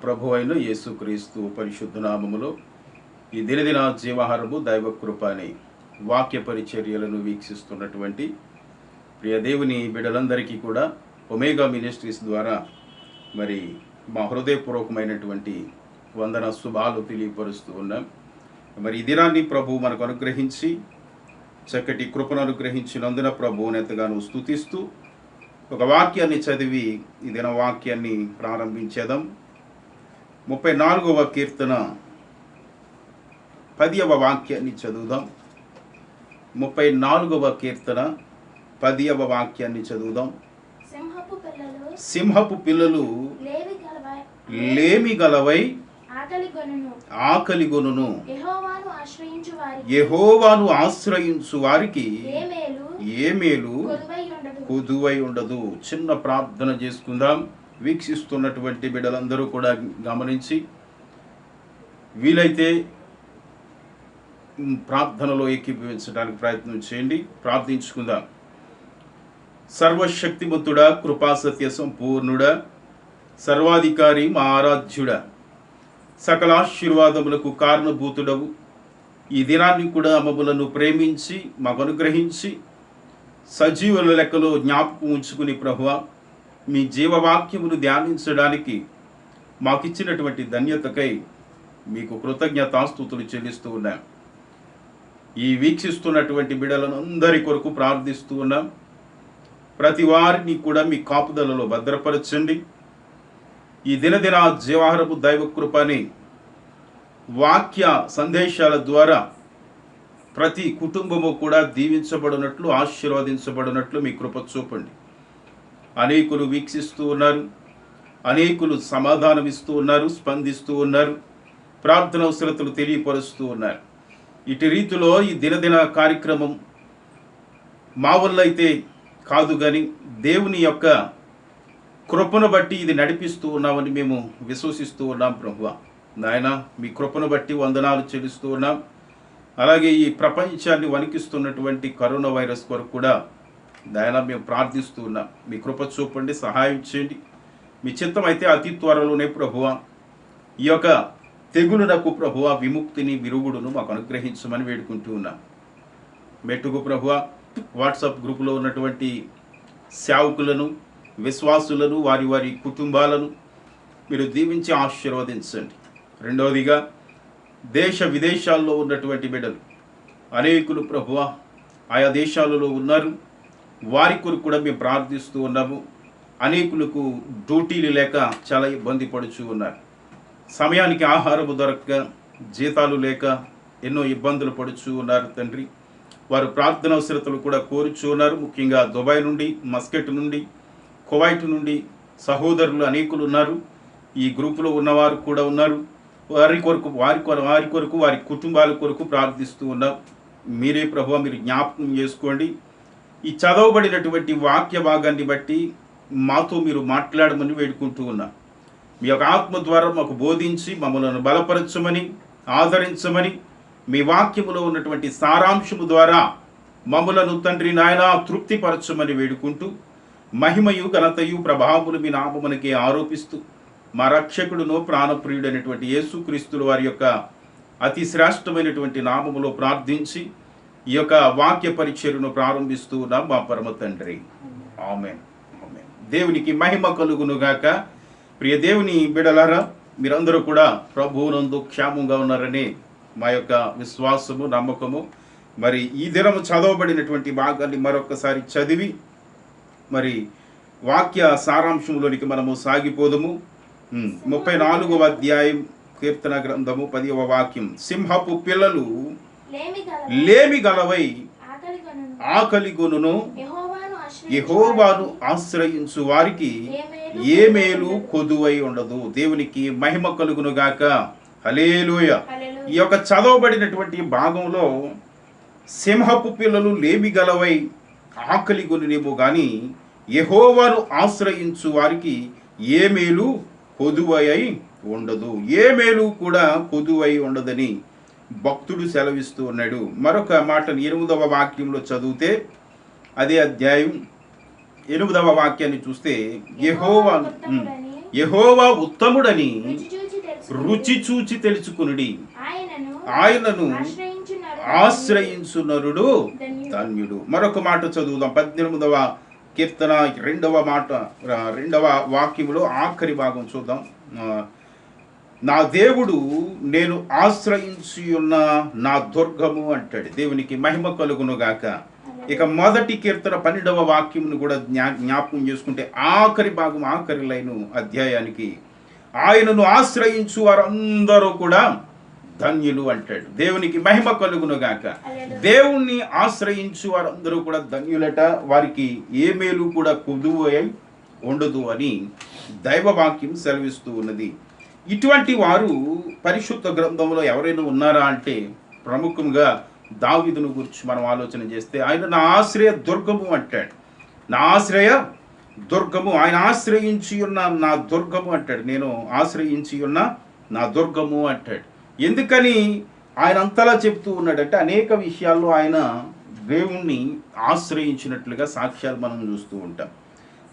ప్రభు అయిన యేసుక్రీస్తు పరిశుద్ధ నామములో ఈ దినదిన జీవాహారము దైవ కృప అనే వాక్య పరిచర్యలను వీక్షిస్తున్నటువంటి ప్రియ దేవుని బిడ్డలందరికీ కూడా ఒమేగా మినిస్ట్రీస్ ద్వారా మరి మా హృదయపూర్వకమైనటువంటి వందన శుభాలు తెలియపరుస్తూ ఉన్నాం. మరి ఈ దినాన్ని ప్రభు మనకు అనుగ్రహించి చక్కటి కృపను అనుగ్రహించినందున ప్రభువుని ఎంతగానో స్తుతిస్తూ ఒక వాక్యాన్ని చదివి ఈ దిన వాక్యాన్ని ప్రారంభించేద్దాం. 34వ కీర్తన 10వ వాక్యాన్ని చదువుదాం. 34వ కీర్తన 10వ వాక్యాన్ని చదువుదాం. సింహపు పిల్లలు లేమి గలవై ఆకలిగొనును, యెహోవాను ఆశ్రయించు వారికి ఏ మేలు కొదువై ఉండదు. చిన్న ప్రార్థన చేసుకుందాం. వీక్షిస్తున్నటువంటి బిడ్డలందరూ కూడా గమనించి వీలైతే ప్రార్థనలో ఏకీభవించడానికి ప్రయత్నం చేయండి. ప్రార్థించుకుందాం. సర్వశక్తిమంతుడా, కృపాసత్య సంపూర్ణుడా, సర్వాధికారి, మా ఆరాధ్యుడా, సకల ఆశీర్వాదములకు కారణభూతుడవు, ఈ దినాన్ని కూడా మమ్మలను ప్రేమించి మాకు అనుగ్రహించి సజీవుల లెక్కలో జ్ఞాపకం ఉంచుకుని ప్రభువా, మీ జీవవాక్యమును ధ్యానించడానికి మాకిచ్చినటువంటి ధన్యతకై మీకు కృతజ్ఞతాస్తుతులు చెల్లిస్తూ ఉన్నాం. ఈ వీక్షిస్తున్నటువంటి బిడ్డలను అందరి కొరకు ప్రార్థిస్తూ ఉన్నాం. ప్రతి వారిని కూడా మీ కాపుదలలో భద్రపరచండి. ఈ దినదిన జీవాహారపు దైవ కృపని వాక్య సందేశాల ద్వారా ప్రతి కుటుంబము కూడా దీవించబడినట్లు, ఆశీర్వదించబడినట్లు మీ కృప చూపండి. అనేకులు వీక్షిస్తూ ఉన్నారు, అనేకులు సమాధానం ఇస్తూ ఉన్నారు, స్పందిస్తూ ఉన్నారు, ప్రార్థన అవసరతలు తెలియపరుస్తూ ఉన్నారు. ఇటు రీతిలో ఈ దినదిన కార్యక్రమం మా వల్ల అయితే కాదు, కానీ దేవుని యొక్క కృపను బట్టి ఇది నడిపిస్తూ ఉన్నామని మేము విశ్వసిస్తూ ఉన్నాం. ప్రభువా నాయన, మీ కృపను బట్టి వందనాలు చెల్లిస్తూ ఉన్నాం. అలాగే ఈ ప్రపంచాన్ని వణికిస్తున్నటువంటి కరోనా వైరస్ కొరకు కూడా నాయన మేము ప్రార్థిస్తూ ఉన్నాం. మీ కృప చూపండి, సహాయం చేయండి. మీ చిత్తం అయితే అతి త్వరలోనే ప్రభువా ఈ యొక్క తెగులునకు ప్రభువా విముక్తిని, విరుగుడును మాకు అనుగ్రహించమని వేడుకుంటూ ఉన్నాం. మెట్టుకు ప్రభువా వాట్సాప్ గ్రూపులో ఉన్నటువంటి సేవకులను, విశ్వాసులను, వారి వారి కుటుంబాలను మీరు దీవించి ఆశీర్వదించండి. రెండవదిగా దేశ విదేశాల్లో ఉన్నటువంటి బిడ్డలు అనేకులు ప్రభువా ఆయా దేశాలలో ఉన్నారు. వారి కొరకు కూడా మేము ప్రార్థిస్తూ ఉన్నాము. అనేకులకు డ్యూటీలు లేక చాలా ఇబ్బంది పడుచు ఉన్నారు. సమయానికి ఆహారము దొరక్క, జీతాలు లేక ఎన్నో ఇబ్బందులు పడుచు ఉన్నారు తండ్రి. వారు ప్రార్థన అవసరతలు కూడా కోరుచు ఉన్నారు. ముఖ్యంగా దుబాయ్ నుండి, మస్కెట్ నుండి, కువైట్ నుండి సహోదరులు అనేకులు ఉన్నారు. ఈ గ్రూపులో ఉన్నవారు కూడా ఉన్నారు. వారి కొరకు వారి కుటుంబాల కొరకు ప్రార్థిస్తూ ఉన్నాం. మీరే ప్రభువా మీరు జ్ఞాపకం చేసుకోండి. ఈ చదవబడినటువంటి వాక్య భాగాన్ని బట్టి మాతో మీరు మాట్లాడమని వేడుకుంటూ ఉన్నాం. మీ యొక్క ఆత్మ ద్వారా మాకు బోధించి మమ్మల్ని బలపరచమని, ఆదరించమని, మీ వాక్యములో ఉన్నటువంటి సారాంశము ద్వారా మమ్మలను తండ్రి నాయన తృప్తిపరచమని వేడుకుంటూ మహిమయు, ఘనతయు, ప్రభావములు మీ నామమునకే ఆరోపిస్తూ మా రక్షకుడును ప్రాణప్రియుడైనటువంటి యేసుక్రీస్తుల వారి యొక్క అతి శ్రేష్టమైనటువంటి నామములో ప్రార్థించి ఈ యొక్క వాక్య పరిచర్యను ప్రారంభిస్తూ ఉన్నాం మా పరమ తండ్రి. ఆమేన్. ఆమేన్. దేవునికి మహిమ కలుగునుగాక. ప్రియ దేవుని బిడలారా, మీరందరూ కూడా ప్రభువునందు క్షేమంగా ఉన్నారని మా యొక్క విశ్వాసము, నమ్మకము. మరి ఈ దినము చదవబడినటువంటి భాగాన్ని మరొకసారి చదివి మరి వాక్య సారాంశంలోనికి మనము సాగిపోదము. 34వ అధ్యాయం కీర్తన గ్రంథము 10వ వాక్యం. సింహపు పిల్లలు లేమి గలవై ఆకలిగొనును, యెహోవాను ఆశ్రయించు వారికి ఏ మేలు కొదువై ఉండదు. దేవునికి మహిమ కలుగునుగాక. హల్లెలూయా. ఈ యొక్క చదవబడినటువంటి భాగంలో సింహపు పిల్లలు లేమి గలవై ఆకలిగొనునేమో గాని యెహోవాను ఆశ్రయించు వారికి ఏ మేలు కొదువై ఉండదు. ఏ మేలు కూడా కొదువై ఉండదని భక్తుడు సెలవిస్తూ ఉన్నాడు. మరొక మాటను 8వ వాక్యంలో చదివితే అదే అధ్యాయం 8వ వాక్యాన్ని చూస్తే యెహోవాను యెహోవా ఉత్తముడని రుచి చూచి తెలుసుకొనుడి. రుచి చూచి తెలుసుకునుడి. ఆయనను ఆయనను ఆశ్రయించు నరుడు ఆశ్రయించు నరుడు ధన్యుడు. ధన్యుడు. మరొక మాట చదువుదాం. 18వ కీర్తన 2వ వాక్యములో ఆఖరి భాగం చూద్దాం. నా దేవుడు నేను ఆశ్రయించి ఉన్న నా దుర్గము అంటాడు. దేవునికి మహిమ కలుగును గాక. ఇక మొదటి కీర్తన 12వ వాక్యమును కూడా జ్ఞాపకం చేసుకుంటే ఆఖరి భాగం, ఆఖరి లైను అధ్యాయానికి ఆయనను ఆశ్రయించు వారందరూ కూడా ధన్యులు అంటాడు. దేవునికి మహిమ కలుగును గాక. దేవుణ్ణి ఆశ్రయించు వారందరూ కూడా ధన్యులట. వారికి ఏ మేలు కూడా కుదువు ఉండదు అని దైవ వాక్యం సెలవిస్తూ ఉన్నది. ఇటువంటి వారు పరిశుద్ధ గ్రంథంలో ఎవరైనా ఉన్నారా అంటే ప్రముఖంగా దావీదును గురించి మనం ఆలోచన చేస్తే ఆయన నా ఆశ్రయ దుర్గము అంటాడు. నా ఆశ్రయ దుర్గము, ఆయన ఆశ్రయించి ఉన్న నా దుర్గము అంటాడు. నేను ఆశ్రయించి ఉన్న నా దుర్గము అంటాడు. ఎందుకని ఆయన అంతలా చెప్తూ ఉన్నాడంటే అనేక విషయాల్లో ఆయన దేవుణ్ణి ఆశ్రయించినట్లుగా సాక్ష్యాలు మనం చూస్తూ ఉంటాం.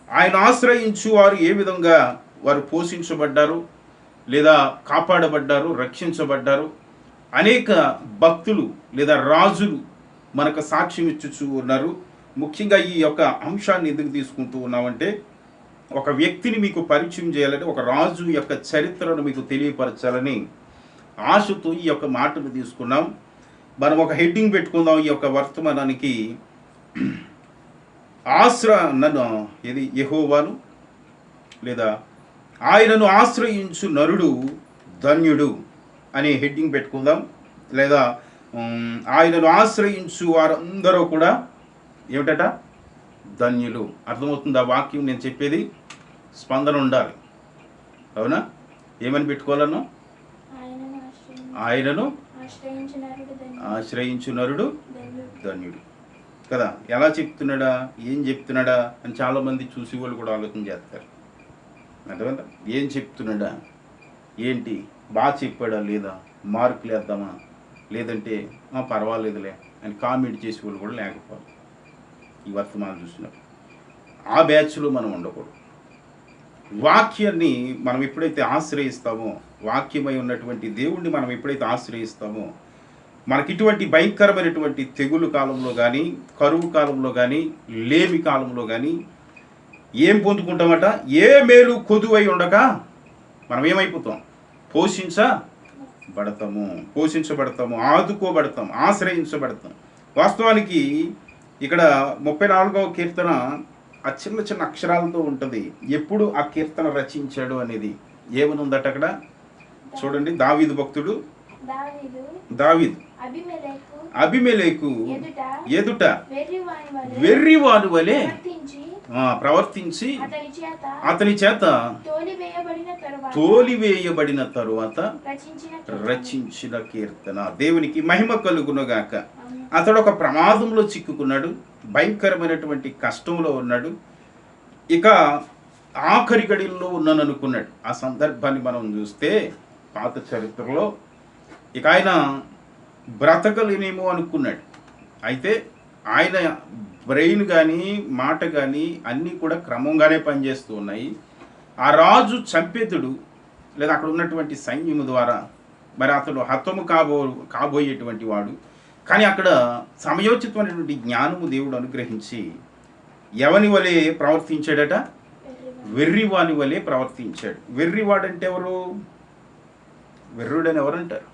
ఆయన ఆశ్రయించు వారు ఏ విధంగా వారు పోషించబడ్డారు, లేదా కాపాడబడ్డారు, రక్షించబడ్డారు. అనేక భక్తులు లేదా రాజులు మనకు సాక్ష్యం ఇచ్చుచూ ఉన్నారు. ముఖ్యంగా ఈ యొక్క అంశాన్ని ఎందుకు తీసుకుంటూ ఉన్నామంటే ఒక వ్యక్తిని మీకు పరిచయం చేయాలంటే ఒక రాజు యొక్క చరిత్రను మీకు తెలియపరచాలని ఆశతో ఈ యొక్క మాటను తీసుకున్నాం. మనం ఒక హెడ్డింగ్ పెట్టుకుందాం ఈ యొక్క వర్తమానానికి. ఇది యెహోవాను లేదా ఆయనను ఆశ్రయించు నరుడు ధన్యుడు అనే హెడ్డింగ్ పెట్టుకుందాం. లేదా ఆయనను ఆశ్రయించు వారందరూ కూడా ఏమిటట? ధన్యులు. అర్థమవుతుంది ఆ వాక్యం నేను చెప్పేది? స్పందన ఉండాలి. అవునా? ఏమని పెట్టుకోవాలన్నా? ఆయనను ఆశ్రయించు నరుడు ధన్యుడు కదా. ఎలా చెప్తున్నాడా, ఏం చెప్తున్నాడా అని చాలామంది చూసి వాళ్ళు కూడా ఆలోచన చేస్తారు. అర్థమైందా? ఏం చెప్తున్నాడా, ఏంటి, బాగా చెప్పాడా లేదా, మార్కులు వేద్దామా, లేదంటే పర్వాలేదులే అని కామెంట్ చేసే వాళ్ళు కూడా లేకపోవాలి. ఈ వర్తమానం చూసినప్పుడు ఆ బ్యాచ్లో మనం ఉండకూడదు. వాక్యాన్ని మనం ఎప్పుడైతే ఆశ్రయిస్తామో, వాక్యమై ఉన్నటువంటి దేవుణ్ణి మనం ఎప్పుడైతే ఆశ్రయిస్తామో, మనకి ఇటువంటి భయంకరమైనటువంటి తెగులు కాలంలో కానీ, కరువు కాలంలో కానీ, లేమి కాలంలో కానీ ఏం పొందుకుంటామట? ఏ మేలు కొదువై ఉండక మనం ఏమైపోతాం? పోషించబడతాము, ఆదుకోబడతాం, ఆశ్రయించబడతాం. వాస్తవానికి ఇక్కడ 34వ కీర్తన ఆ చిన్న చిన్న అక్షరాలతో ఉంటుంది. ఎప్పుడు ఆ కీర్తన రచించాడు అనేది ఏమనుందట అక్కడ చూడండి. దావీదు భక్తుడు దావీదు అబీమెలెకు ఎదుట వెర్రివాని వలె ప్రవర్తించి అతని చేత తోలివేయబడిన తరువాత రచించిన కీర్తన. దేవునికి మహిమ కలుగునుగాక. అతడు ఒక ప్రమాదంలో చిక్కుకున్నాడు, భయంకరమైనటువంటి కష్టంలో ఉన్నాడు, ఇక ఆఖరి గడిలో ఉన్నాను అనుకున్నాడు. ఆ సందర్భాన్ని మనం చూస్తే పాత చరిత్రలో ఇక ఆయన బ్రతకలేనేమో అనుకున్నాడు. అయితే ఆయన బ్రెయిన్ కానీ, మాట కానీ అన్నీ కూడా క్రమంగానే పనిచేస్తూ ఉన్నాయి. ఆ రాజు చంపేతుడు లేదా అక్కడ ఉన్నటువంటి సైన్యము ద్వారా మరి అతడు హతము కాబోయేటువంటి వాడు. కానీ అక్కడ సమయోచితమైనటువంటి జ్ఞానము దేవుడు అనుగ్రహించి ఎవని వలె ప్రవర్తించాడట? వెర్రివాని వలె ప్రవర్తించాడు. వెర్రివాడంటే ఎవరు? వెర్రుడని ఎవరంటారు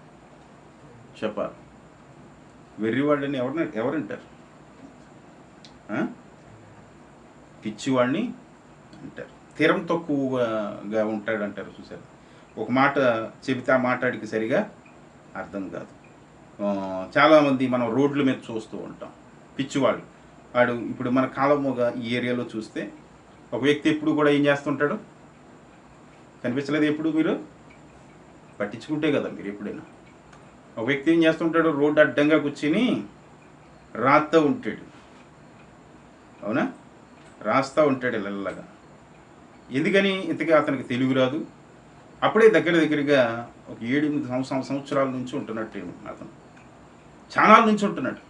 చెప్పాలి? వెర్రివాడని ఎవరంటారు? పిచ్చివాడిని అంటారు. తీరం తక్కువగా ఉంటాడు అంటారు. చూసారు, ఒక మాట చెబితే ఆ మాట్లాడికి సరిగా అర్థం కాదు. చాలామంది మనం రోడ్ల మీద చూస్తూ ఉంటాం పిచ్చివాళ్ళు. వాడు ఇప్పుడు మన కాలముగా ఈ ఏరియాలో చూస్తే ఒక వ్యక్తి ఎప్పుడు కూడా ఏం చేస్తుంటాడు? కనిపించలేదు ఎప్పుడు? మీరు పట్టించుకుంటే కదా మీరు ఎప్పుడైనా. ఒక వ్యక్తి ఏం చేస్తుంటాడు? రోడ్డు అడ్డంగా కూర్చుని రాస్తూ ఉంటాడు. అవునా? రాస్తూ ఉంటాడు ఇళ్ళగా. ఎందుకని? ఇంతకీ అతనికి తెలుగు రాదు. అప్పుడే దగ్గరగా ఒక 7-8 సంవత్సరాల నుంచి ఉంటున్నట్టు అతను. చాలా నుంచి ఉంటున్నాడు.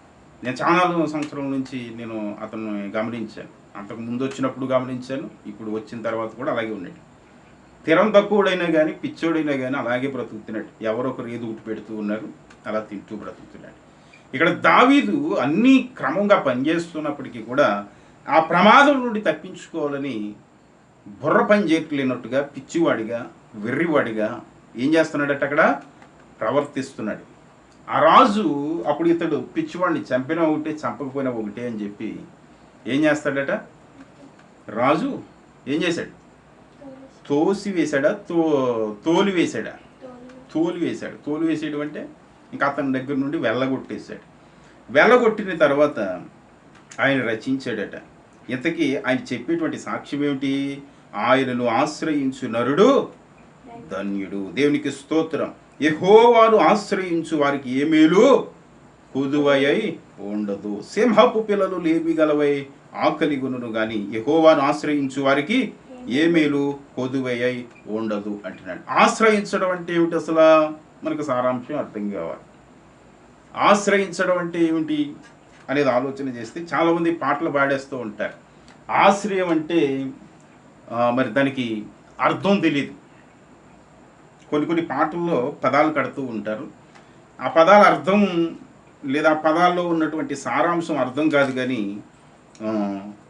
నేను చాలా సంవత్సరాల నుంచి నేను అతను గమనించాను. అంతకు ముందు వచ్చినప్పుడు గమనించాను, ఇప్పుడు వచ్చిన తర్వాత కూడా అలాగే ఉన్నాడు. తిరం తక్కువడైనా కానీ పిచ్చోడైనా కానీ అలాగే బ్రతుకుతున్నాడు. ఎవరొకరు ఏదో ఒకటి పెడుతూ ఉన్నారు, అలా తింటూ బ్రతుకుతున్నాడు. ఇక్కడ దావీదు అన్నీ క్రమంగా పనిచేస్తున్నప్పటికీ కూడా ఆ ప్రమాదం నుండి తప్పించుకోవాలని బుర్ర పని చేయట్లేనట్టుగా పిచ్చివాడిగా వెర్రివాడిగా ఏం చేస్తున్నాడట, అక్కడ ప్రవర్తిస్తున్నాడు. ఆ రాజు అప్పుడు ఇతడు పిచ్చివాడిని చంపినా ఒకటే చంపకపోయినా ఒకటే అని చెప్పి ఏం చేస్తాడట, రాజు ఏం చేశాడు, తోసి వేశాడా తోలు వేశాడా, తోలు వేశాడు. తోలు వేసేయడం అంటే ఇంకా అతని దగ్గర నుండి వెళ్ళగొట్టేశాడు. వెళ్ళగొట్టిన తర్వాత ఆయన రచించాడట. ఇంతకీ ఆయన చెప్పేటువంటి సాక్ష్యం ఏమిటి, ఆయనను ఆశ్రయించు నరుడు ధన్యుడు. దేవునికి స్తోత్రం. యెహోవాను ఆశ్రయించు వారికి ఏ మేలు కొదువై ఉండదు. సింహపు పిల్లలు లేవిగలవై ఆకలి గుణను గాని యెహోవాను ఆశ్రయించు వారికి ఏ మేలు కొదువై ఉండదు అంటున్నాడు. ఆశ్రయించడం అంటే ఏమిటి అసలు, మనకు సారాంశం అర్థం కావాలి. ఆశ్రయించడం అంటే ఏమిటి అనేది ఆలోచన చేస్తే చాలామంది పాటలు పాడేస్తూ ఉంటారు. ఆశ్రయం అంటే మరి దానికి అర్థం తెలియదు. కొన్ని పాటల్లో పదాలు కడుతూ ఉంటారు. ఆ పదాల అర్థం లేదా ఆ పదాల్లో ఉన్నటువంటి సారాంశం అర్థం కాదు, కానీ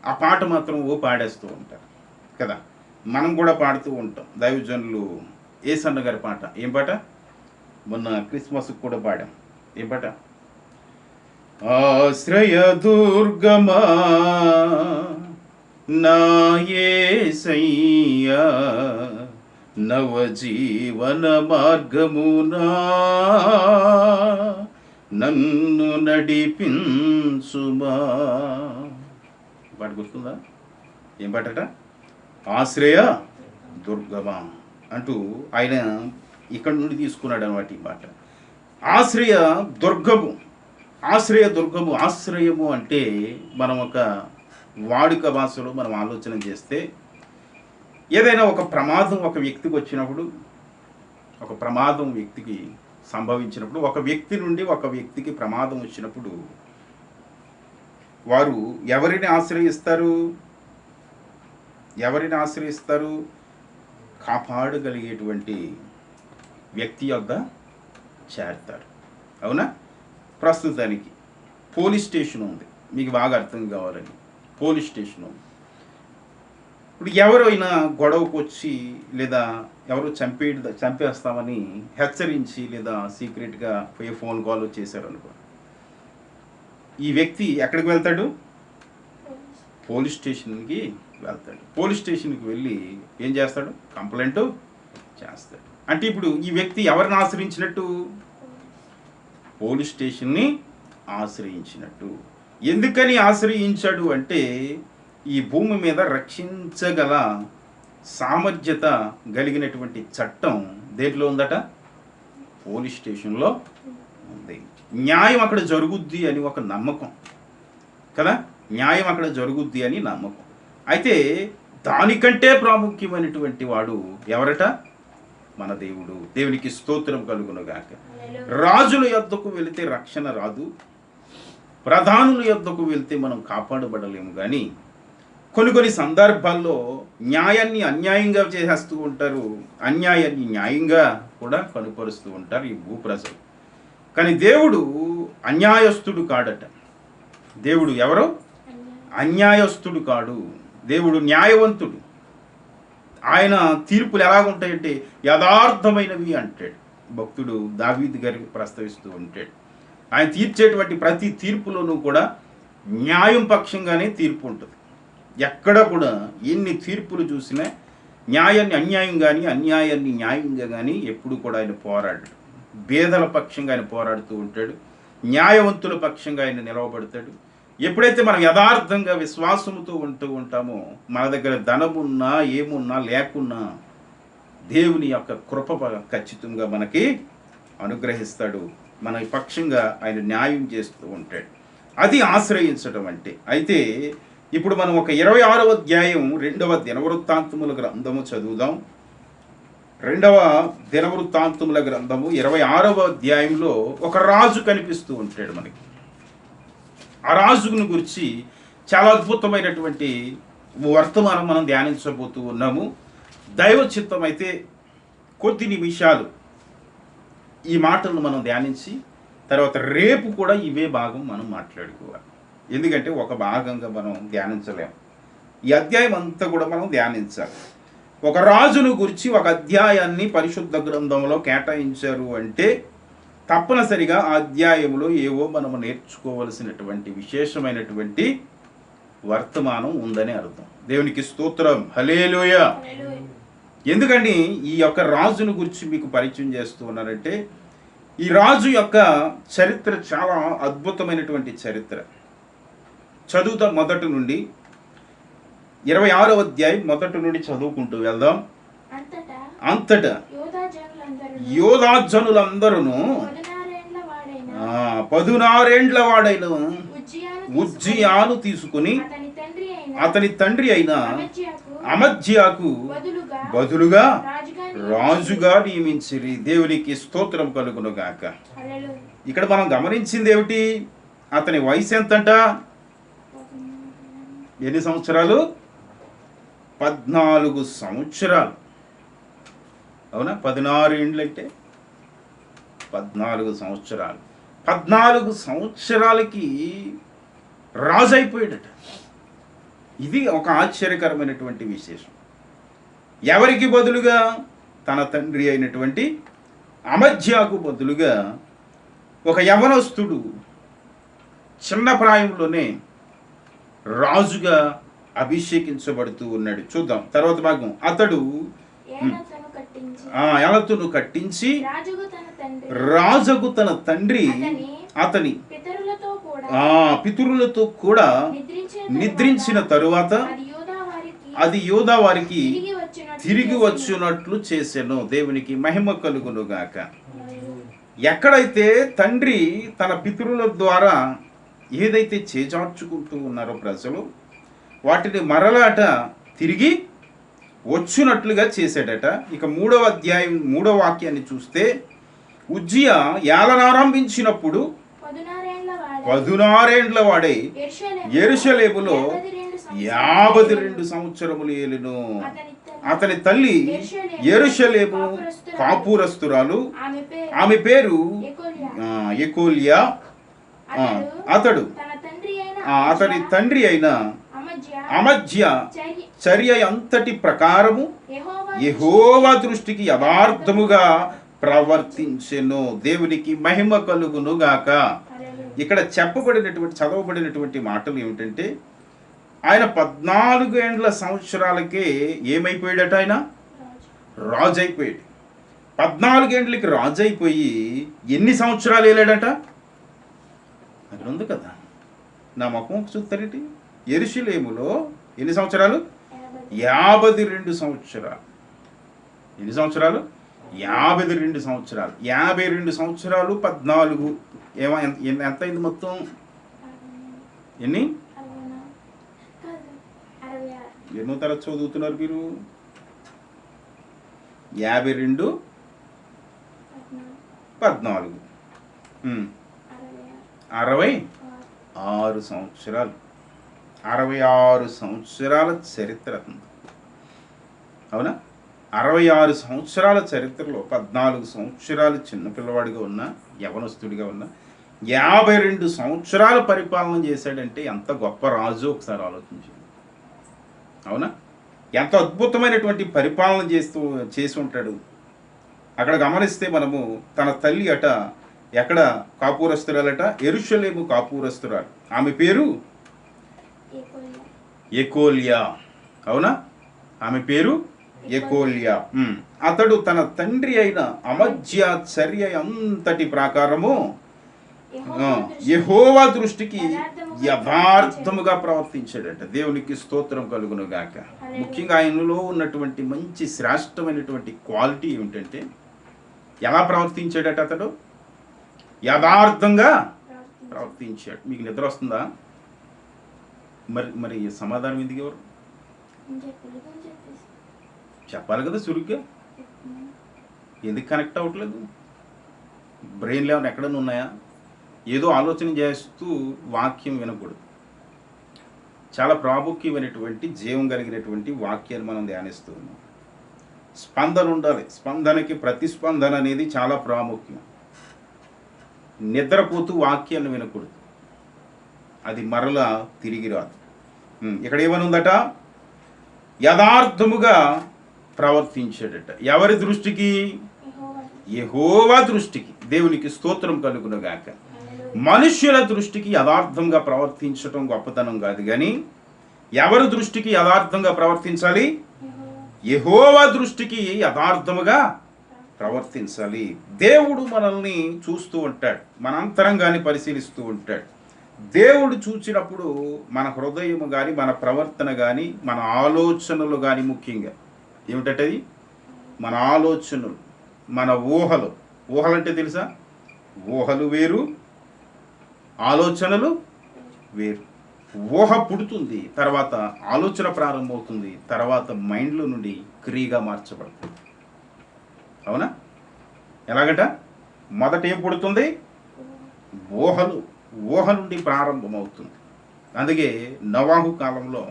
ఆ పాట మాత్రం పాడేస్తూ ఉంటారు కదా. మనం కూడా పాడుతూ ఉంటాం. దైవజనులు ఏసన్న గారి పాట, ఏం పాట, మొన్న క్రిస్మస్కి కూడా పాడాం. ఏం పాట, ఆశ్రయ దుర్గమా నా యేసయ్యా నవజీవన మార్గమునా నన్ను నడిపించుమా. పాట గుర్తుందా, ఏం పాటట, ఆశ్రయ దుర్గమా అంటూ ఆయన ఇక్కడ నుండి తీసుకున్నాడు అన్నమాట ఈ మాట. ఆశ్రయ దుర్గము, ఆశ్రయ దుర్గము. ఆశ్రయము అంటే మనం ఒక వాడుక భాషలో మనం ఆలోచన చేస్తే ఏదైనా ఒక ప్రమాదం ఒక వ్యక్తికి వచ్చినప్పుడు, ఒక ప్రమాదం వ్యక్తికి సంభవించినప్పుడు, ఒక వ్యక్తి నుండి ఒక వ్యక్తికి ప్రమాదం వచ్చినప్పుడు వారు ఎవరిని ఆశ్రయిస్తారు, ఎవరిని ఆశ్రయిస్తారు, కాపాడగలిగేటువంటి వ్యక్తి యొద్ద చేరతారు. అవునా? ప్రస్తుతానికి పోలీస్ స్టేషన్ ఉంది, మీకు బాగా అర్థం కావాలని. పోలీస్ స్టేషన్ ఉంది. ఇప్పుడు ఎవరైనా గొడవకు వచ్చి లేదా ఎవరు చంపేస్తామని హెచ్చరించి లేదా సీక్రెట్గా పోయి ఫోన్ కాల్ చేశారనుకో, ఈ వ్యక్తి ఎక్కడికి వెళ్తాడు, పోలీస్ స్టేషన్కి వెళ్తాడు. పోలీస్ స్టేషన్కి వెళ్ళి ఏం చేస్తాడు, కంప్లైంట్ చేస్తాడు. అంటే ఇప్పుడు ఈ వ్యక్తి ఎవరిని ఆశ్రయించినట్టు, పోలీస్ స్టేషన్ని ఆశ్రయించినట్టు. ఎందుకని ఆశ్రయించాడు అంటే ఈ భూమి మీద రక్షించగల సామర్థ్యత కలిగినటువంటి చట్టం దేంట్లో ఉందట, పోలీస్ స్టేషన్లో ఉంది. న్యాయం అక్కడ జరుగుద్ది అని ఒక నమ్మకం కదా, న్యాయం అక్కడ జరుగుద్ది అని నమ్మకం. అయితే దానికంటే ప్రాముఖ్యమైనటువంటి వాడు ఎవరట, మన దేవుడు. దేవునికి స్తోత్రం కలుగునుగాక. రాజుల యొద్దకు వెళితే రక్షణ రాదు, ప్రధానుల యొద్దకు వెళ్తే మనం కాపాడబడలేము. కానీ కొన్ని సందర్భాల్లో న్యాయాన్ని అన్యాయంగా చేసేస్తూ ఉంటారు, అన్యాయాన్ని న్యాయంగా కూడా కనుపరుస్తూ ఉంటారు ఈ భూప్రజలు. కానీ దేవుడు అన్యాయస్తుడు కాడట. దేవుడు ఎవరో అన్యాయస్తుడు కాడు, దేవుడు న్యాయవంతుడు. ఆయన తీర్పులు ఎలాగుంటాయంటే యథార్థమైనవి అంటాడు భక్తుడు దావీదు గారికి ప్రస్తావిస్తూ ఉంటాడు. ఆయన తీర్చేటువంటి ప్రతి తీర్పులోనూ కూడా న్యాయం పక్షంగానే తీర్పు ఉంటుంది. ఎక్కడ కూడా ఎన్ని తీర్పులు చూసినా న్యాయాన్ని అన్యాయం కానీ అన్యాయాన్ని న్యాయంగా కానీ ఎప్పుడు కూడా ఆయన పోరాడాడు. పేదల పక్షంగా ఆయన పోరాడుతూ ఉంటాడు, న్యాయవంతుల పక్షంగా ఆయన నిలవబడతాడు. ఎప్పుడైతే మనం యథార్థంగా విశ్వాసముతో ఉంటూ ఉంటామో, మన దగ్గర ధనమున్నా ఏమున్నా లేకున్నా దేవుని యొక్క కృప ఖచ్చితంగా మనకి అనుగ్రహిస్తాడు. మన పక్షంగా ఆయన న్యాయం చేస్తూ ఉంటాడు. అది ఆశ్రయించడం అంటే. అయితే ఇప్పుడు మనం ఒక 26వ అధ్యాయం 2వ దినవృత్తాంతముల గ్రంథము చదువుదాం. 2వ దినవృత్తాంతముల గ్రంథము 26వ అధ్యాయంలో ఒక రాజు కనిపిస్తూ ఉంటాడు మనకి. ఆ రాజును గురించి చాలా అద్భుతమైనటువంటి వర్తమానం మనం ధ్యానించబోతూ ఉన్నాము. దైవ చిత్తం అయితే కొద్ది నిమిషాలు ఈ మాటలను మనం ధ్యానించి తర్వాత రేపు కూడా ఇవే భాగం మనం మాట్లాడుకోవాలి. ఎందుకంటే ఒక భాగంగా మనం ధ్యానించలేము. ఈ అధ్యాయం అంతా కూడా మనం ధ్యానించాలి. ఒక రాజును గురించి ఒక అధ్యాయాన్ని పరిశుద్ధ గ్రంథంలో కేటాయించారు అంటే తప్పనిసరిగా ఆ అధ్యాయంలో ఏవో మనము నేర్చుకోవలసినటువంటి విశేషమైనటువంటి వర్తమానం ఉందని అర్థం. దేవునికి స్తోత్రం, హల్లెలూయా. ఎందుకని ఈ యొక్క రాజును గురించి మీకు పరిచయం చేస్తూ ఉన్నారంటే ఈ రాజు యొక్క చరిత్ర చాలా అద్భుతమైనటువంటి చరిత్ర. చదువుతా మొదటి నుండి 26వ అధ్యాయం మొదటి నుండి చదువుకుంటూ వెళ్దాం. అంతటా యోధా జనులందరూ 16 వాడైన ఉజ్జియాను తీసుకుని అతని తండ్రి అయిన అమజ్యాకు బదులుగా రాజుగా నియమించిరి. దేవునికి స్తోత్రం కలుగును గాక. ఇక్కడ మనం గమనించింది ఏమిటి? అతని వయసు ఎంతంట? ఎన్ని సంవత్సరాలు? 14 సంవత్సరాలు. అవునా? 16 ఏండ్లు అంటే 14 సంవత్సరాలు. 14 సంవత్సరాలకి రాజు అయిపోయాడట. ఇది ఒక ఆశ్చర్యకరమైనటువంటి విశేషం. ఎవరికి బదులుగా? తన తండ్రి అయినటువంటి అమజ్యాకు బదులుగా ఒక యవనస్తుడు చిన్న ప్రాయంలోనే రాజుగా అభిషేకించబడుతూ ఉన్నాడు. చూద్దాం తర్వాత భాగం. అతడు ఏలతును కట్టించి రాజుకు తన తండ్రి అతని పితరులతో కూడా నిద్రించిన తరువాత అది యోధా వారికి తిరిగి వచ్చినట్లు చేసెను. దేవునికి మహిమ కలుగును గాక. ఎక్కడైతే తండ్రి తన పితరుల ద్వారా ఏదైతే చేజార్చుకుంటూ ఉన్నారో ప్రజలు, వాటిని మరలాట తిరిగి వచ్చినట్లుగా చేశాడట. ఇక 3వ అధ్యాయం 3వ వాక్యాన్ని చూస్తే ఉజ్జియా ఏలనారంభించినప్పుడు 16 ఏండ్ల వాడై యెరూషలేములో 52 సంవత్సరములు ఏలెను. అతని తల్లి యెరూషలేము కాపురస్తురాలు, ఆమె పేరు యెకోల్యా. అతని తండ్రి అయిన అమజ్యా చర్య అంతటి ప్రకారము యెహోవా దృష్టికి యథార్థముగా ప్రవర్తించెను. దేవునికి మహిమ కలుగును గాక. ఇక్కడ చదవబడినటువంటి మాటలు ఏమిటంటే ఆయన 14 సంవత్సరాలకే ఏమైపోయాడట? ఆయన రాజు అయిపోయాడు. 14 ఏండ్లకి రాజు అయిపోయి ఎన్ని సంవత్సరాలు వెళ్ళాడట? అక్కడ ఉంది కదా, నా ముఖం చూస్తారేంటి? యెరూషలేములో ఎన్ని సంవత్సరాలు? 52 సంవత్సరాలు. ఎన్ని సంవత్సరాలు? 52 సంవత్సరాలు. 52 సంవత్సరాలు 14 ఎంత అయింది మొత్తం? ఎన్ని? ఎన్నో తరగతి చదువుతున్నారు మీరు? 52 14 66 సంవత్సరాలు. 66 సంవత్సరాల చరిత్ర. అవునా? 66 సంవత్సరాల చరిత్రలో 14 సంవత్సరాలు చిన్నపిల్లవాడిగా ఉన్న, యవనస్తుడిగా ఉన్న, 52 సంవత్సరాల పరిపాలన చేశాడంటే ఎంత గొప్ప రాజు ఒకసారి ఆలోచించండి. అవునా? ఎంత అద్భుతమైనటువంటి పరిపాలన చేసి ఉంటాడు. అక్కడ గమనిస్తే మనము తన తల్లి అట ఎక్కడ కాపురస్తురాలట? యెరూషలేము కాపురస్తురాలు. ఆమె పేరు యెకోల్యా. అవునా? ఆమె పేరు యెకోల్యా. అతడు తన తండ్రి అయిన అమజ్యా చర్య అంతటి ప్రకారము యెహోవా దృష్టికి యథార్థముగా ప్రవర్తించాడట. దేవునికి స్తోత్రం కలుగును గాక. ముఖ్యంగా ఆయనలో ఉన్నటువంటి మంచి శ్రేష్టమైనటువంటి క్వాలిటీ ఏమిటంటే ఎలా ప్రవర్తించాడట? అతడు యథార్థంగా ప్రవర్తించాడు. మీకు నిద్ర వస్తుందా? మరి సమాధానం ఎందుకు ఎవరు చెప్పాలి కదా సురుగ్గా? ఎందుకు కనెక్ట్ అవ్వట్లేదు? బ్రెయిన్ లెవెల్ ఎక్కడన్నా ఉన్నాయా? ఏదో ఆలోచన చేస్తూ వాక్యం వినకూడదు. చాలా ప్రాముఖ్యమైనటువంటి జీవం కలిగినటువంటి వాక్యాన్ని మనం ధ్యానిస్తూ ఉన్నాం. స్పందన ఉండాలి. స్పందనకి ప్రతిస్పందన అనేది చాలా ప్రాముఖ్యం. నిద్రపోతూ వాక్యాన్ని వినకూడదు, అది మరలా తిరిగి రాదు. ఇక్కడ ఏమని ఉందట? యథార్థముగా ప్రవర్తించాడట. ఎవరి దృష్టికి? యెహోవా దృష్టికి. దేవునికి స్తోత్రం కలుగునుగాక. మనుష్యుల దృష్టికి యథార్థంగా ప్రవర్తించటం గొప్పతనం కాదు, కానీ ఎవరి దృష్టికి యథార్థంగా ప్రవర్తించాలి? యెహోవా దృష్టికి యథార్థముగా ప్రవర్తించాలి. దేవుడు మనల్ని చూస్తూ ఉంటాడు, మన అంతరంగాన్ని పరిశీలిస్తూ ఉంటాడు. దేవుడు చూచినప్పుడు మన హృదయము కానీ, మన ప్రవర్తన కానీ, మన ఆలోచనలు కానీ, ముఖ్యంగా ఏమిటది? మన ఆలోచనలు, మన ఊహలు. ఊహలంటే తెలుసా? ఊహలు వేరు, ఆలోచనలు వేరు. ఊహ పుడుతుంది, తర్వాత ఆలోచన ప్రారంభమవుతుంది, తర్వాత మైండ్లో నుండి క్రియగా మార్చబడుతుంది. అవునా? ఎలాగట? మొదట ఏం పుడుతుంది? ఊహలు. ఊహ నుండి ప్రారంభమవుతుంది. అందుకే నోవాహు కాలంలో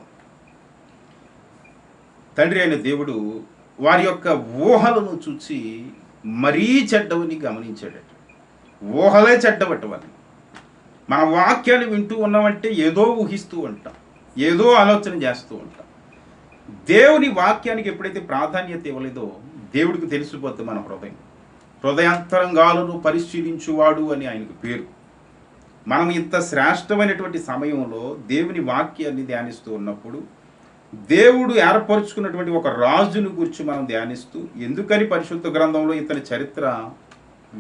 తండ్రి అయిన దేవుడు వారి యొక్క ఊహలను చూసి మరీ చెడ్డవని గమనించాడట. ఊహలే చెడ్డవటవని. మన వాక్యాలు వింటూ ఉన్నామంటే ఏదో ఊహిస్తూ ఉంటాం, ఏదో ఆలోచన చేస్తూ ఉంటాం. దేవుని వాక్యానికి ఎప్పుడైతే ప్రాధాన్యత ఇవ్వలేదో దేవుడికి తెలిసిపోతుంది మన హృదయం. హృదయాంతరంగాలను పరిశీలించువాడు అని ఆయనకు పేరు. మనం ఇంత శ్రేష్టమైనటువంటి సమయంలో దేవుని వాక్యాన్ని ధ్యానిస్తూ ఉన్నప్పుడు, దేవుడు ఏర్పరుచుకున్నటువంటి ఒక రాజును గురించి మనం ధ్యానిస్తూ, ఎందుకని పరిశుద్ధ గ్రంథంలో ఇతని చరిత్ర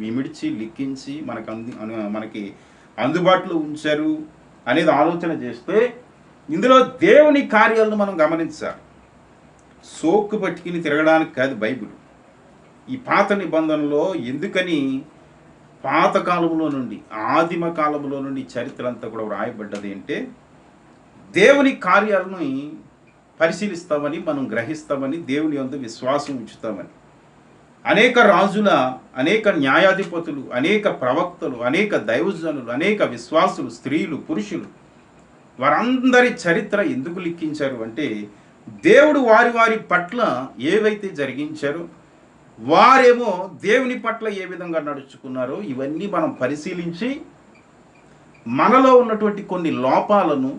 విమిడిచి లిఖించి మనకి అందుబాటులో ఉంచారు అనేది ఆలోచన చేస్తే, ఇందులో దేవుని కార్యాలను మనం గమనించాలి. సోకు పట్టుకుని తిరగడానికి కాదు బైబిల్. ఈ పాత నిబంధనలో ఎందుకని పాత కాలంలో నుండి, ఆదిమ కాలంలో నుండి చరిత్ర అంతా కూడా వ్రాయబడ్డది అంటే, దేవుని కార్యాలను పరిశీలిస్తామని, మనం గ్రహిస్తామని, దేవుని యందు విశ్వాసం ఉంచుతామని. అనేక రాజుల, అనేక న్యాయాధిపతులు, అనేక ప్రవక్తలు, అనేక దైవజనులు, అనేక విశ్వాసులు, స్త్రీలు, పురుషులు, వారందరి చరిత్ర ఎందుకు లిఖించారు అంటే, దేవుడు వారి వారి పట్ల ఏవైతే జరిగించారో, వారేమో దేవుని పట్ల ఏ విధంగా నడుచుకున్నారో ఇవన్నీ మనం పరిశీలించి, మనలో ఉన్నటువంటి కొన్ని లోపాలను,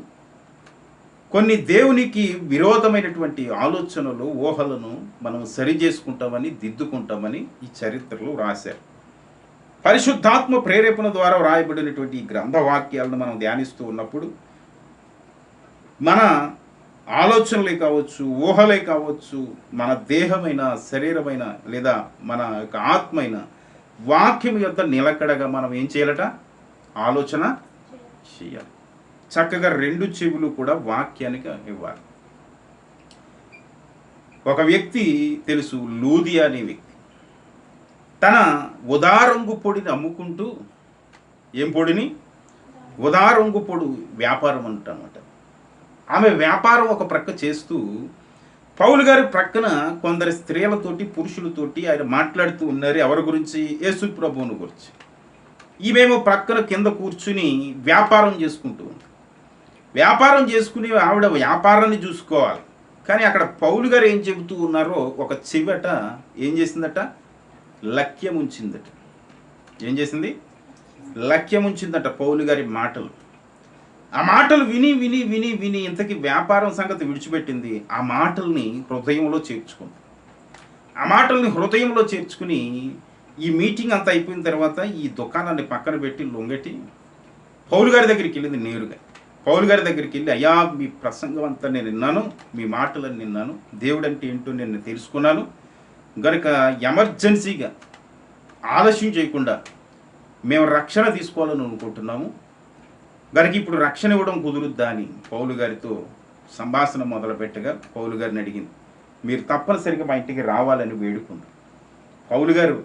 కొన్ని దేవునికి విరోధమైనటువంటి ఆలోచనలు, ఊహలను మనం సరి చేసుకుంటామని, దిద్దుకుంటామని ఈ చరిత్రలో రాశారు. పరిశుద్ధాత్మ ప్రేరేపణ ద్వారా వ్రాయబడినటువంటి ఈ గ్రంథవాక్యాలను మనం ధ్యానిస్తూ ఉన్నప్పుడు, మన ఆలోచనలే కావచ్చు, ఊహలే కావచ్చు, మన దేహమైన, శరీరమైన, లేదా మన యొక్క ఆత్మైన వాక్యం యొక్క నిలకడగా మనం ఏం చేయాలట? ఆలోచన చేయాలి. చక్కగా రెండు చెవులు కూడా వాక్యానికి ఇవ్వాలి. ఒక వ్యక్తి తెలుసు, లూదియా అనే వ్యక్తి. తన ఉదారంగు పొడిని అమ్ముకుంటూ, ఏం పొడిని? ఉదారంగు పొడి వ్యాపారం అంటామట. ఆమె వ్యాపారం ఒక ప్రక్క చేస్తూ, పౌలు గారి ప్రక్కన కొందరు స్త్రీలతోటి, పురుషులతోటి ఆయన మాట్లాడుతూ ఉన్నారు. ఎవరి గురించి? యేసు ప్రభువుని గురించి. ఈమెమో ప్రక్కన కింద కూర్చుని వ్యాపారం చేసుకుంటూ ఉంది. వ్యాపారం చేసుకుని ఆవిడ వ్యాపారాన్ని చూసుకోవాలి. కానీ అక్కడ పౌలు గారు ఏం చెబుతూ ఉన్నారో ఒక చెవిట ఏం చేసిందట? లక్ష్యం ఉంచిందట. ఏం చేసింది? లక్ష్యం ఉంచిందట పౌలు గారి మాటలు. ఆ మాటలు విని విని విని విని ఇంతకీ వ్యాపారం సంగతి విడిచిపెట్టింది. ఆ మాటల్ని హృదయంలో చేర్చుకుంది. ఆ మాటల్ని హృదయంలో చేర్చుకుని ఈ మీటింగ్ అంతా అయిపోయిన తర్వాత ఈ దుకాణాన్ని పక్కన పెట్టి లొంగటి పౌలు గారి దగ్గరికి వెళ్ళింది. నేరుగా పౌలు గారి దగ్గరికి వెళ్ళి, అయ్యా, మీ ప్రసంగం అంతా నేను విన్నాను, మీ మాటలను విన్నాను, దేవుడు అంటే ఏంటో నేను తెలుసుకున్నాను గనుక ఎమర్జెన్సీగా ఆలస్యం చేయకుండా మేము రక్షణ తీసుకోవాలని అనుకుంటున్నాము గనుక ఇప్పుడు రక్షణ ఇవ్వడం కుదురుద్దా అని పౌలు గారితో సంభాషణ మొదలుపెట్టగా పౌలు గారిని అడిగింది. మీరు తప్పనిసరిగా మా ఇంటికి రావాలని వేడుకుంది. పౌలు గారు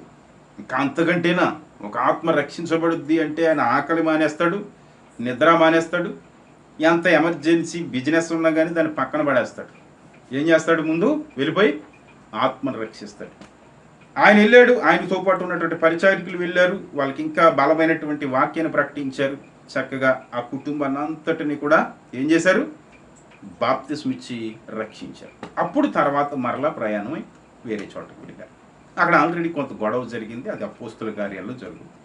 ఇంకా అంతకంటేనా, ఒక ఆత్మ రక్షించబడుద్ది అంటే ఆయన ఆకలి మానేస్తాడు, నిద్ర మానేస్తాడు, ఎంత ఎమర్జెన్సీ బిజినెస్ ఉన్నా కానీ దాన్ని పక్కన పడేస్తాడు. ఏం చేస్తాడు? ముందు వెళ్ళిపోయి ఆత్మను రక్షిస్తాడు. ఆయన వెళ్ళాడు, ఆయనతో పాటు ఉన్నటువంటి పరిచారికులు వెళ్ళారు, వాళ్ళకి ఇంకా బలమైనటువంటి వాక్యాన్ని ప్రకటించారు. చక్కగా ఆ కుటుంబాన్ని అంతటిని కూడా ఏం చేశారు? బాప్తిస్మిచ్చి రక్షించారు. అప్పుడు తర్వాత మరలా ప్రయాణం. వేరే చోటకు వెళ్ళారు. అక్కడ ఆల్రెడీ కొంత గొడవ జరిగింది. అది అపోస్తుల కార్యాల్లో జరుగుతుంది.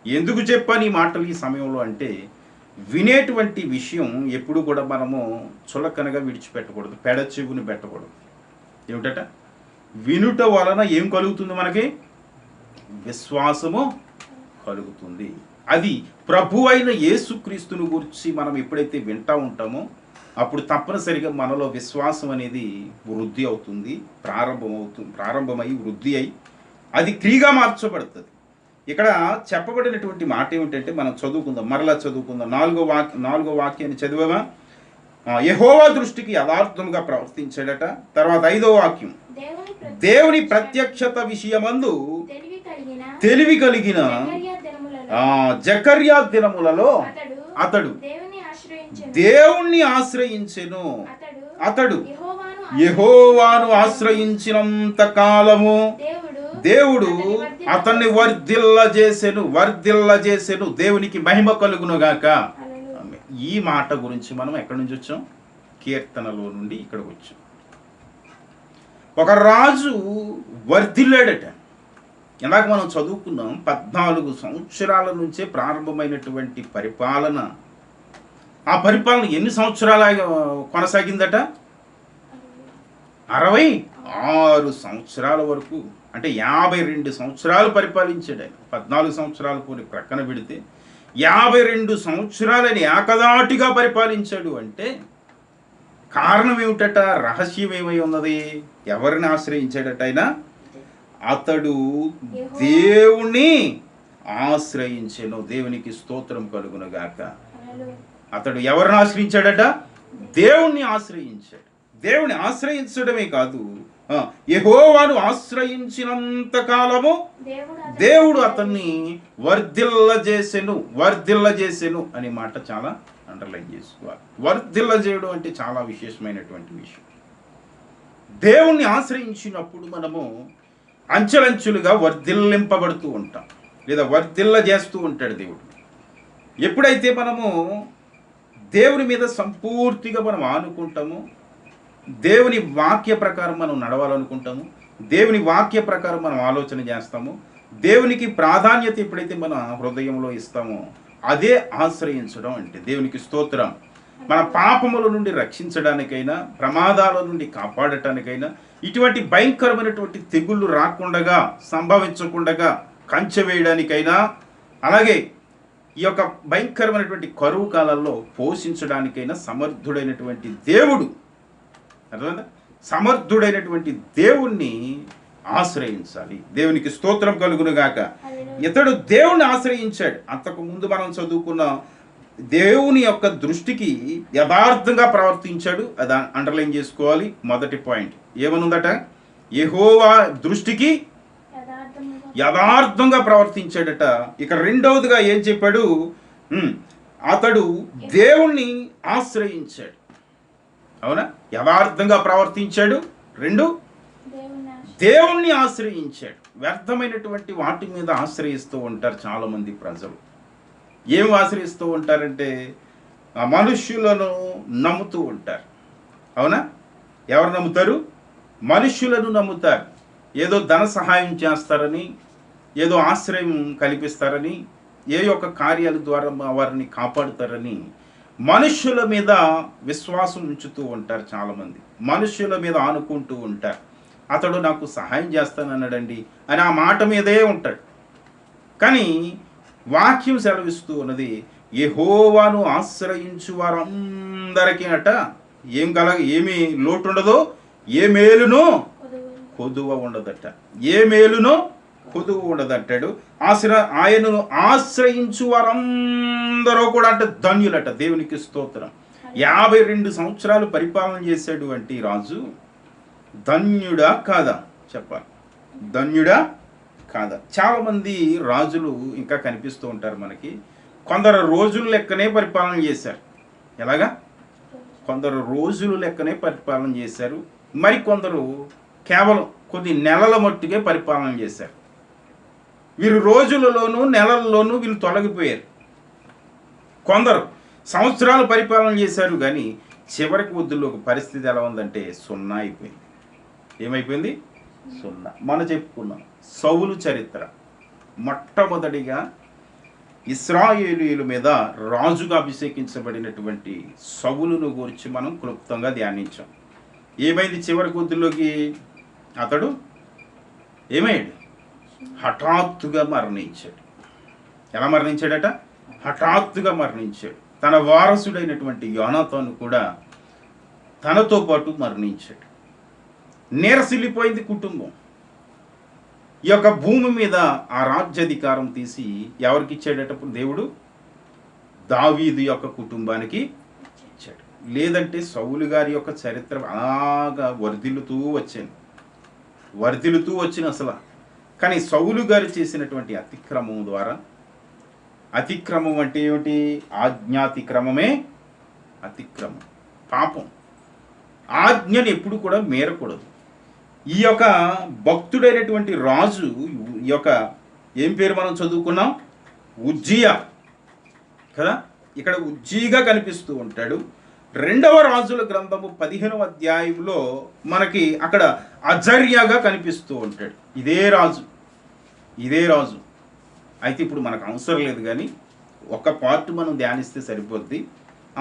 ఎందుకు చెప్పాను ఈ మాటలు ఈ సమయంలో అంటే, వినేటువంటి విషయం ఎప్పుడు కూడా మనము చులకనగా విడిచిపెట్టకూడదు, పెడ చెవుని పెట్టకూడదు. ఏమిటట? వినుట వలన ఏం కలుగుతుంది? మనకి విశ్వాసము కలుగుతుంది. అది ప్రభు అయిన యేసుక్రీస్తుని గురించి మనం ఎప్పుడైతే వింటా ఉంటామో అప్పుడు తప్పనిసరిగా మనలో విశ్వాసం అనేది వృద్ధి అవుతుంది, ప్రారంభమై వృద్ధి అయి అది క్రియగా మార్చబడుతుంది. ఇక్కడ చెప్పబడినటువంటి మాట ఏమిటంటే, మనం చదువుకుందాం, మరలా చదువుకుందాం. నాలుగో వాక్యాన్ని చదివామా? యెహోవా దృష్టికి యథార్థంగా ప్రవర్తించాడట. తర్వాత 5వ వాక్యం, దేవుని ప్రత్యక్షత విషయమందు తెలివి కలిగిన జకర్యా దినములలో అతడు దేవుణ్ణి ఆశ్రయించెను. అతడు యెహోవాను ఆశ్రయించినంత కాలము దేవుడు అతన్ని వర్ధిల్ల చేసెను. దేవునికి మహిమ కలుగునుగాక. ఈ మాట గురించి మనం ఎక్కడి నుంచి వచ్చాం? కీర్తనలో నుండి ఇక్కడికి వచ్చాం. ఒక రాజు వర్ధిల్లాడట. ఇందాక మనం చదువుకున్నాం, 14 సంవత్సరాల నుంచే ప్రారంభమైనటువంటి పరిపాలన. ఆ పరిపాలన ఎన్ని సంవత్సరాలు కొనసాగిందట? 66 సంవత్సరాల వరకు. అంటే 52 సంవత్సరాలు పరిపాలించాడు ఆయన. 14 సంవత్సరాలు పోని ప్రక్కన పెడితే 52 సంవత్సరాలని ఏకదాటిగా పరిపాలించాడు. అంటే కారణం ఏమిటట? రహస్యం ఏమై ఉన్నది? ఎవరిని ఆశ్రయించాడట ఆయన? అతడు దేవుణ్ణి ఆశ్రయించెను. దేవునికి స్తోత్రం కలుగునుగాక. అతడు ఎవరిని ఆశ్రయించాడట? దేవుణ్ణి ఆశ్రయించాడు. దేవుని ఆశ్రయించడమే కాదు, యెహోవాను ఆశ్రయించినంత కాలము దేవుడు అతన్ని వర్ధిల్ల చేసెను అనే మాట చాలా అండర్లైన్ చేసుకోవాలి. వర్ధిల్ల చేయడం అంటే చాలా విశేషమైనటువంటి విషయం. దేవుణ్ణి ఆశ్రయించినప్పుడు మనము అంచెలంచులుగా వర్ధిల్లింపబడుతూ ఉంటాం, లేదా వర్ధిల్ల చేస్తూ ఉంటాడు దేవుడు. ఎప్పుడైతే మనము దేవుని మీద సంపూర్తిగా మనం ఆనుకుంటామో, దేవుని వాక్య ప్రకారం మనం నడవాలనుకుంటాము, దేవుని వాక్య ప్రకారం మనం ఆలోచన చేస్తాము, దేవునికి ప్రాధాన్యత ఎప్పుడైతే మన హృదయంలో ఇస్తామో అదే ఆశ్రయించడం అంటే. దేవునికి స్తోత్రం. మన పాపముల నుండి రక్షించడానికైనా, ప్రమాదాల నుండి కాపాడటానికైనా, ఇటువంటి భయంకరమైనటువంటి తెగుళ్ళు రాకుండా సంభవించకుండా కంచె వేయడానికైనా, అలాగే ఈ యొక్క భయంకరమైనటువంటి కరువు కాలంలో పోషించడానికైనా సమర్థుడైనటువంటి దేవుడు, అర్థమైందా? సమర్థుడైనటువంటి దేవుణ్ణి ఆశ్రయించాలి. దేవునికి స్తోత్రం కలుగునుగాక. ఇతడు దేవుణ్ణి ఆశ్రయించాడు. అంతకు ముందు మనం చదువుకున్న దేవుని యొక్క దృష్టికి యథార్థంగా ప్రవర్తించాడు. అది అండర్లైన్ చేసుకోవాలి. మొదటి పాయింట్ ఏమనుందట? యెహోవా దృష్టికి యథార్థంగా ప్రవర్తించాడట. ఇక రెండవదిగా ఏం చెప్పాడు? అతడు దేవుణ్ణి ఆశ్రయించాడు. అవునా? యథార్థంగా ప్రవర్తించాడు. 2, దేవుణ్ణి ఆశ్రయించాడు. వ్యర్థమైనటువంటి వాటి మీద ఆశ్రయిస్తూ ఉంటారు చాలామంది ప్రజలు. ఏం ఆశ్రయిస్తూ ఉంటారంటే మనుష్యులను నమ్ముతూ ఉంటారు. అవునా? ఎవరు నమ్ముతారు? మనుష్యులను నమ్ముతారు. ఏదో ధన సహాయం చేస్తారని, ఏదో ఆశ్రయం కల్పిస్తారని, ఏ యొక్క కార్యాల ద్వారా వారిని కాపాడుతారని మనుష్యుల మీద విశ్వాసం ఉంచుతూ ఉంటారు చాలామంది. మనుష్యుల మీద ఆనుకుంటూ ఉంటారు. అతడు నాకు సహాయం చేస్తానన్నాడండి అని ఆ మాట మీదే ఉంటాడు. కానీ వాక్యం సెలవిస్తూ ఉన్నది, యెహోవాను ఆశ్రయించు వారందరికీ అట ఏమి లోటు ఉండదో, ఏ మేలును కొదువ ఉండదట. ఏ మేలును కొదువ ఉండదంటాడు. ఆయనను ఆశ్రయించు వారందరూ కూడా అంటే ధన్యులట. దేవునికి స్తోత్రం. 52 సంవత్సరాలు పరిపాలన చేశాడు అంటే ఈ రాజు ధన్యుడా కాదా? చెప్పాలి. ధన్యుడా కాదా? చాలామంది రాజులు ఇంకా కనిపిస్తూ ఉంటారు మనకి. కొందరు రోజుల లెక్కనే పరిపాలన చేశారు. ఎలాగా? కొందరు రోజుల లెక్కనే పరిపాలన చేశారు. మరి కొందరు కేవలం కొన్ని నెలల మట్టుకే పరిపాలన చేశారు. వీరు రోజులలోనూ నెలల్లోనూ వీళ్ళు తొలగిపోయారు. కొందరు సంవత్సరాలు పరిపాలన చేశారు, కానీ చివరికి వద్దులో ఒక పరిస్థితి ఎలా ఉందంటే 0 అయిపోయింది. ఏమైపోయింది? 0. మనం చెప్పుకున్నాం సౌలు చరిత్ర. మొట్టమొదటిగా ఇశ్రాయేలీయుల మీద రాజుగా అభిషేకించబడినటువంటి సౌలును గురించి మనం క్లుప్తంగా ధ్యానించాం. ఏమైంది చివరి కొద్దిలోకి? అతడు ఏమయ్యాడు? హఠాత్తుగా మరణించాడు. ఎలా మరణించాడట? హఠాత్తుగా మరణించాడు. తన వారసుడైనటువంటి యోనాతాను కూడా తనతో పాటు మరణించాడు. నీరసిల్లిపోయింది కుటుంబం. ఈ యొక్క భూమి మీద ఆ రాజ్యాధికారం తీసి ఎవరికి ఇచ్చాడటప్పుడు దేవుడు? దావీదు యొక్క కుటుంబానికి ఇచ్చాడు. లేదంటే సౌలు గారి యొక్క చరిత్ర అలాగా వర్ధిల్లుతూ వచ్చింది అసలు. కానీ సౌలు గారు చేసినటువంటి అతిక్రమం ద్వారా, అతిక్రమం అంటే ఏమిటి? ఆజ్ఞాతిక్రమమే అతిక్రమం, పాపం. ఆజ్ఞని ఎప్పుడు కూడా మీరకూడదు. ఈ యొక్క భక్తుడైనటువంటి రాజు, ఈ యొక్క ఏం పేరు మనం చదువుకున్నాం? ఉజ్జియా కదా. ఇక్కడ ఉజ్జీగా కనిపిస్తూ ఉంటాడు. 2వ రాజుల గ్రంథము 15వ అధ్యాయంలో మనకి అక్కడ అజర్యాగా కనిపిస్తూ ఉంటాడు. ఇదే రాజు. అయితే ఇప్పుడు మనకు అవసరం లేదు, కానీ ఒక పార్ట్ మనం ధ్యానిస్తే సరిపోద్ది.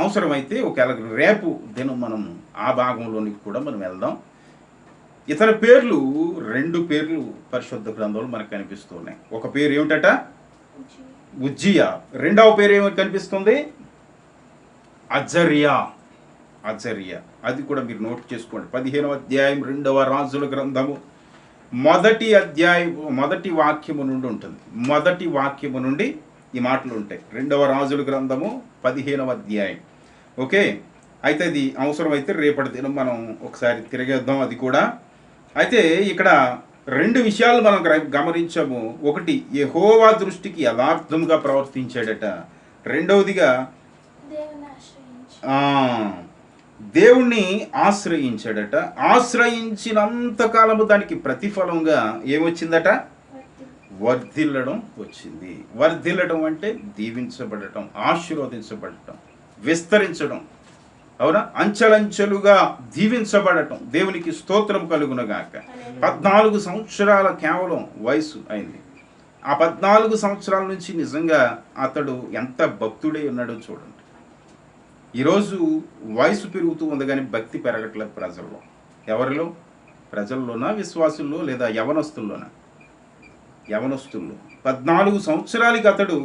అవసరమైతే ఒకవేళ రేపు దినం మనం ఆ భాగంలోనికి కూడా మనం వెళ్దాం. ఇతని పేర్లు 2 పేర్లు పరిశుద్ధ గ్రంథంలో మనకు కనిపిస్తూ ఉన్నాయి. ఒక పేరు ఏమిటట? ఉజ్జియా. 2వ పేరు ఏమిటి కనిపిస్తుంది? అజర్యా. అది కూడా మీరు నోట్ చేసుకోండి. 15వ అధ్యాయం 2వ రాజుల గ్రంథము మొదటి వాక్యము నుండి ఉంటుంది. మొదటి వాక్యము నుండి ఈ మాటలు ఉంటాయి. 2వ రాజుల గ్రంథము 15వ అధ్యాయం. ఓకే, అయితే అది అవసరమైతే రేపటి దినం మనం ఒకసారి తిరిగేద్దాం అది కూడా. అయితే ఇక్కడ 2 విషయాలు మనం గమనించాము. ఒకటి, యెహోవా దృష్టికి యథార్థంగా ప్రవర్తించాడట. రెండవదిగా దేవుణ్ణి ఆశ్రయించాడట. ఆశ్రయించినంతకాలము దానికి ప్రతిఫలంగా ఏమొచ్చిందట? వర్ధిల్లడం వచ్చింది. వర్ధిల్లడం అంటే దీవించబడటం, ఆశీర్వదించబడటం, విస్తరించడం. అవునా? అంచెలంచెలుగా దీవించబడటం. దేవునికి స్తోత్రం కలుగునగాక. 14 సంవత్సరాల కేవలం వయసు అయింది. ఆ 14 సంవత్సరాల నుంచి నిజంగా అతడు ఎంత భక్తుడై ఉన్నాడో చూడండి. ఈరోజు వయసు పెరుగుతూ ఉంది కానీ భక్తి పెరగట్లేదు ప్రజల్లో. ఎవరిలో? ప్రజల్లోనా, విశ్వాసుల్లో, లేదా యవనస్తుల్లోనా? యవనస్తుల్లో. 14 సంవత్సరాలకి అతడు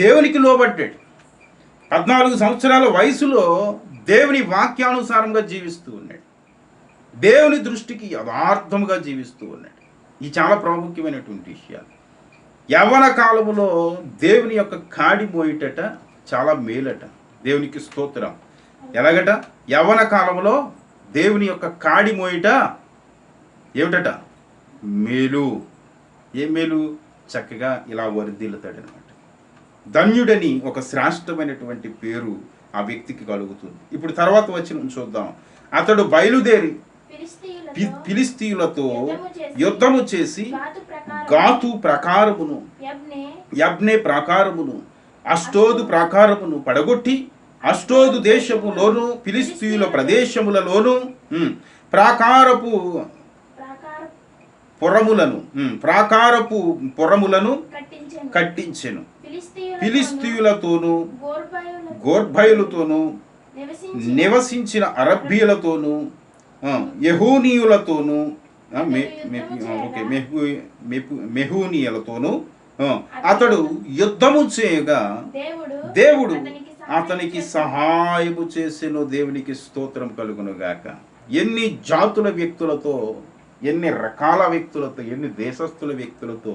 దేవునికి లోబడ్డాడు. 14 సంవత్సరాల వయసులో దేవుని వాక్యానుసారంగా జీవిస్తూ ఉన్నాడు. దేవుని దృష్టికి యథార్థముగా జీవిస్తూ ఉన్నాడు. ఇది చాలా ప్రాముఖ్యమైనటువంటి విషయాలు. యవ్వన కాలములో దేవుని యొక్క కాడి మోయిటట చాలా మేలట. దేవునికి స్తోత్రం. ఎలాగట? యవ్వన కాలంలో దేవుని యొక్క కాడి మోయిట ఏమిటట? మేలు. ఏం మేలు? చక్కగా ఇలా వర్ధిల్లుతాడనమాట. ధన్యుడని ఒక శ్రేష్టమైనటువంటి పేరు ఆ వ్యక్తికి కలుగుతుంది. ఇప్పుడు తర్వాత వచ్చిన చూద్దాం. అతడు బయలుదేరి ఫిలిస్తీయులతో యుద్ధము చేసి గాతు ప్రాకారమును, యబ్నే ప్రాకారమును, అష్టోదు ప్రాకారమును పడగొట్టి అష్టోదు దేశములోను ఫిలిస్తీయుల ప్రదేశములలోను ప్రాకారపు పురములను కట్టించెను. ఫిలిస్తీయులతోనూ గోర్భయులతోనూ నివసించిన అరబ్బీలతోనూ యెహూనీయులతోనూ మెహూనీయులతోనూ అతడు యుద్ధము చేయగా దేవుడు అతనికి సహాయము చేసెను. దేవునికి స్తోత్రం కలుగునుగాక. ఎన్ని జాతుల వ్యక్తులతో, ఎన్ని రకాల వ్యక్తులతో, ఎన్ని దేశస్తుల వ్యక్తులతో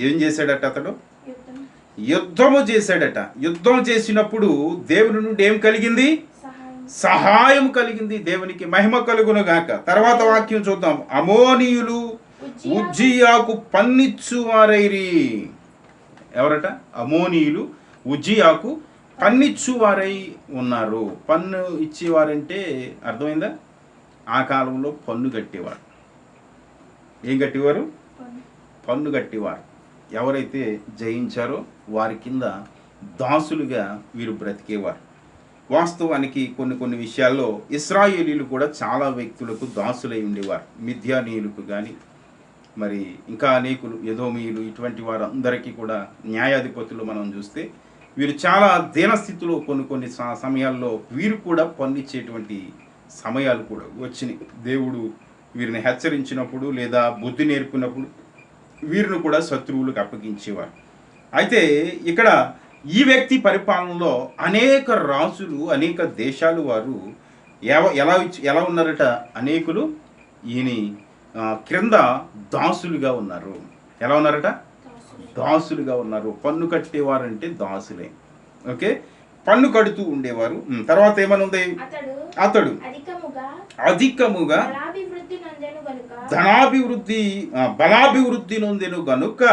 ఏం చేశాడట? అతడు యుద్ధము చేశాడట. యుద్ధం చేసినప్పుడు దేవుని నుండి ఏం కలిగింది? సహాయం కలిగింది. దేవునికి మహిమ కలుగునుగాక. తర్వాత వాక్యం చూద్దాం. అమోనీయులు ఉజ్జియాకు పన్నిచ్చువారైరి. ఎవరట? అమోనీయులు ఉజ్జియాకు పన్నిచ్చువారై ఉన్నారు. పన్ను ఇచ్చేవారంటే అర్థమైందా? ఆ కాలంలో పన్ను కట్టేవారు. ఏం కట్టేవారు? పన్ను కట్టేవారు. ఎవరైతే జయించారో వారి కింద దాసులుగా వీరు బ్రతికేవారు. వాస్తవానికి కొన్ని విషయాల్లో ఇశ్రాయేలీలు కూడా చాలా వ్యక్తులకు దాసులై ఉండేవారు. మిద్యానీయులకు కానీ, మరి ఇంకా అనేకులు ఎదోమీయులు ఇటువంటి వారందరికీ కూడా న్యాయాధిపతులు మనం చూస్తే వీరు చాలా దీనస్థితిలో కొన్ని సమయాల్లో వీరు కూడా పన్నిచ్చేటువంటి సమయాలు కూడా వచ్చినాయి. దేవుడు వీరిని హెచ్చరించినప్పుడు లేదా బుద్ధి నేర్పినప్పుడు వీరిని కూడా శత్రువులకు అప్పగించేవారు. అయితే ఇక్కడ ఈ వ్యక్తి పరిపాలనలో అనేక రాజులు అనేక దేశాలు వారు ఎలా ఉన్నారట, అనేకులు ఈయన క్రింద దాసులుగా ఉన్నారు. ఎలా ఉన్నారట? దాసులుగా ఉన్నారు. పన్ను కట్టేవారంటే దాసులే. ఓకే, పన్ను కడుతూ ఉండేవారు. తర్వాత ఏమనుంది? అతడు అధికముగా బలాభివృద్ధి నొందెను గనుక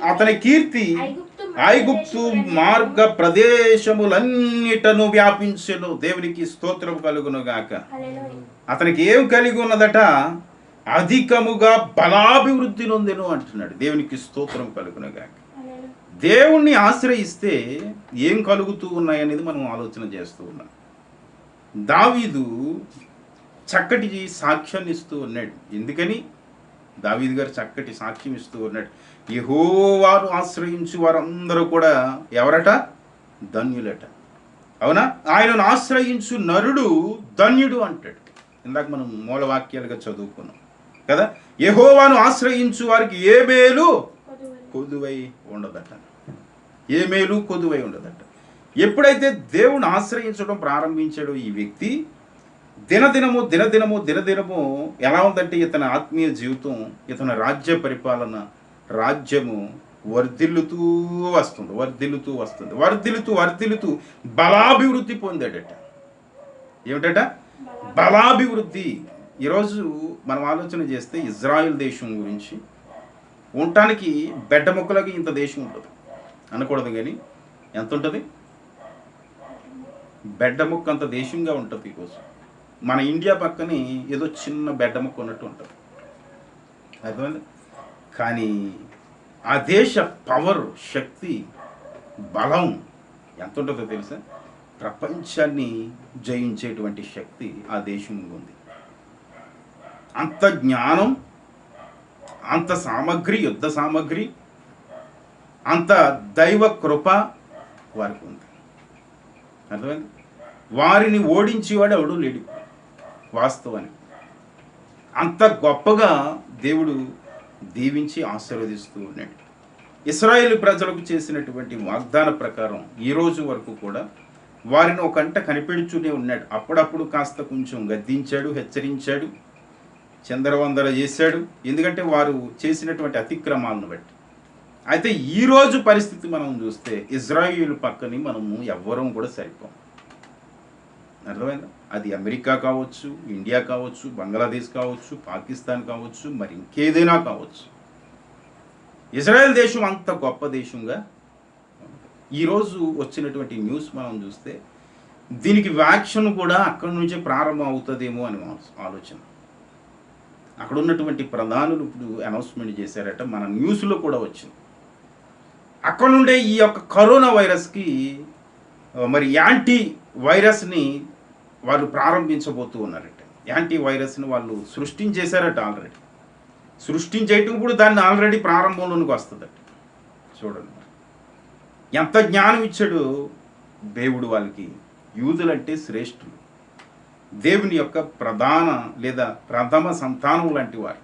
అతని కీర్తి ఐగుప్తు మార్గ ప్రదేశములన్నిటను వ్యాపించెను. దేవునికి స్తోత్రం కలుగును గాక. అతనికి ఏం కలిగి ఉన్నదట? అధికముగా బలాభివృద్ధి నొందెను అంటున్నాడు. దేవునికి స్తోత్రం కలుగును గాక. దేవుణ్ణి ఆశ్రయిస్తే ఏం కలుగుతూ ఉన్నాయనేది మనం ఆలోచన చేస్తూ ఉన్నాం. దావీదు చక్కటి సాక్ష్యాన్ని ఇస్తూ ఉన్నాడు. ఎందుకని? దావీదు గారు చక్కటి సాక్ష్యం ఇస్తూ ఉన్నాడు. యెహోవాను ఆశ్రయించు వారందరూ కూడా ఎవరట? ధన్యులట. అవునా? ఆయనను ఆశ్రయించు నరుడు ధన్యుడు అంటాడు. ఇందాక మనం మూలవాక్యాలుగా చదువుకున్నాం కదా. యెహోవాను ఆశ్రయించు వారికి ఏ మేలు కొదువై ఉండదట. ఏ మేలు కొదువై ఉండదట. ఎప్పుడైతే దేవుని ఆశ్రయించడం ప్రారంభించాడో ఈ వ్యక్తి దినదినము ఎలా ఉందంటే ఇతని ఆత్మీయ జీవితం, ఇతని రాజ్య పరిపాలన, రాజ్యము వర్ధిల్లుతూ వస్తుంది. బలాభివృద్ధి పొందాడట. ఏమిటట? బలాభివృద్ధి. ఈరోజు మనం ఆలోచన చేస్తే ఇజ్రాయెల్ దేశం గురించి ఉండటానికి బెడ్డ ముక్కలకి ఇంత దేశం ఉంటుంది అనకూడదు, కానీ ఎంత ఉంటుంది? బెడ్డ ముక్క అంత దేశంగా ఉంటుంది. కోసం మన ఇండియా పక్కనే ఏదో చిన్న బెడ్డ ముక్క ఉన్నట్టు ఉంటుంది. అర్థమైంది? కానీ ఆ దేశ పవర్, శక్తి, బలం ఎంత ఉంటుందో తెలుసా? ప్రపంచాన్ని జయించేటువంటి శక్తి ఆ దేశంలో ఉంది. అంత జ్ఞానం, అంత సామగ్రి, యుద్ధ సామగ్రి, అంత దైవ కృప వారికి ఉంది. అర్థమైంది? వారిని ఓడించేవాడు ఎవడు లేడు వాస్తవానికి. అంత గొప్పగా దేవుడు దీవించి ఆశీర్వదిస్తూ ఉన్నాడు. ఇశ్రాయేలు ప్రజలకు చేసినటువంటి వాగ్దాన ప్రకారం ఈ రోజు వరకు కూడా వారిని ఒక కంట కనిపెడుతూనే ఉన్నాడు. అప్పుడప్పుడు కాస్త కొంచెం గద్దించాడు, హెచ్చరించాడు, చందరవందర చేశాడు. ఎందుకంటే వారు చేసినటువంటి అతిక్రమాలను బట్టి. అయితే ఈరోజు పరిస్థితి మనం చూస్తే ఇజ్రాయేలు పక్కని మనము ఎవ్వరం కూడా సరిపోం. అర్థమైందా? అది అమెరికా కావచ్చు, ఇండియా కావచ్చు, బంగ్లాదేశ్ కావచ్చు, పాకిస్తాన్ కావచ్చు, మరి ఇంకేదైనా కావచ్చు. ఇజ్రాయెల్ దేశం అంత గొప్ప దేశంగా ఈరోజు వచ్చినటువంటి న్యూస్ మనం చూస్తే దీనికి వ్యాక్సిన్ కూడా అక్కడి నుంచే ప్రారంభం అవుతుందేమో అని ఆలోచన. అక్కడ ఉన్నటువంటి ప్రధానులు ఇప్పుడు అనౌన్స్మెంట్ చేశారట, మన న్యూస్లో కూడా వచ్చింది. అక్కడ నుండే ఈ యొక్క కరోనా వైరస్కి మరి యాంటీ వైరస్ని వాళ్ళు ప్రారంభించబోతూ ఉన్నారట. యాంటీ వైరస్ని వాళ్ళు సృష్టించేశారట. ఆల్రెడీ సృష్టించేయటం కూడా దాన్ని ఆల్రెడీ ప్రారంభంలోనికి వస్తుందట. చూడండి ఎంత జ్ఞానం ఇచ్చాడు దేవుడు వాళ్ళకి. యూదులంటే శ్రేష్ఠులు, దేవుని యొక్క ప్రధాన లేదా ప్రథమ సంతానం లాంటి వారు,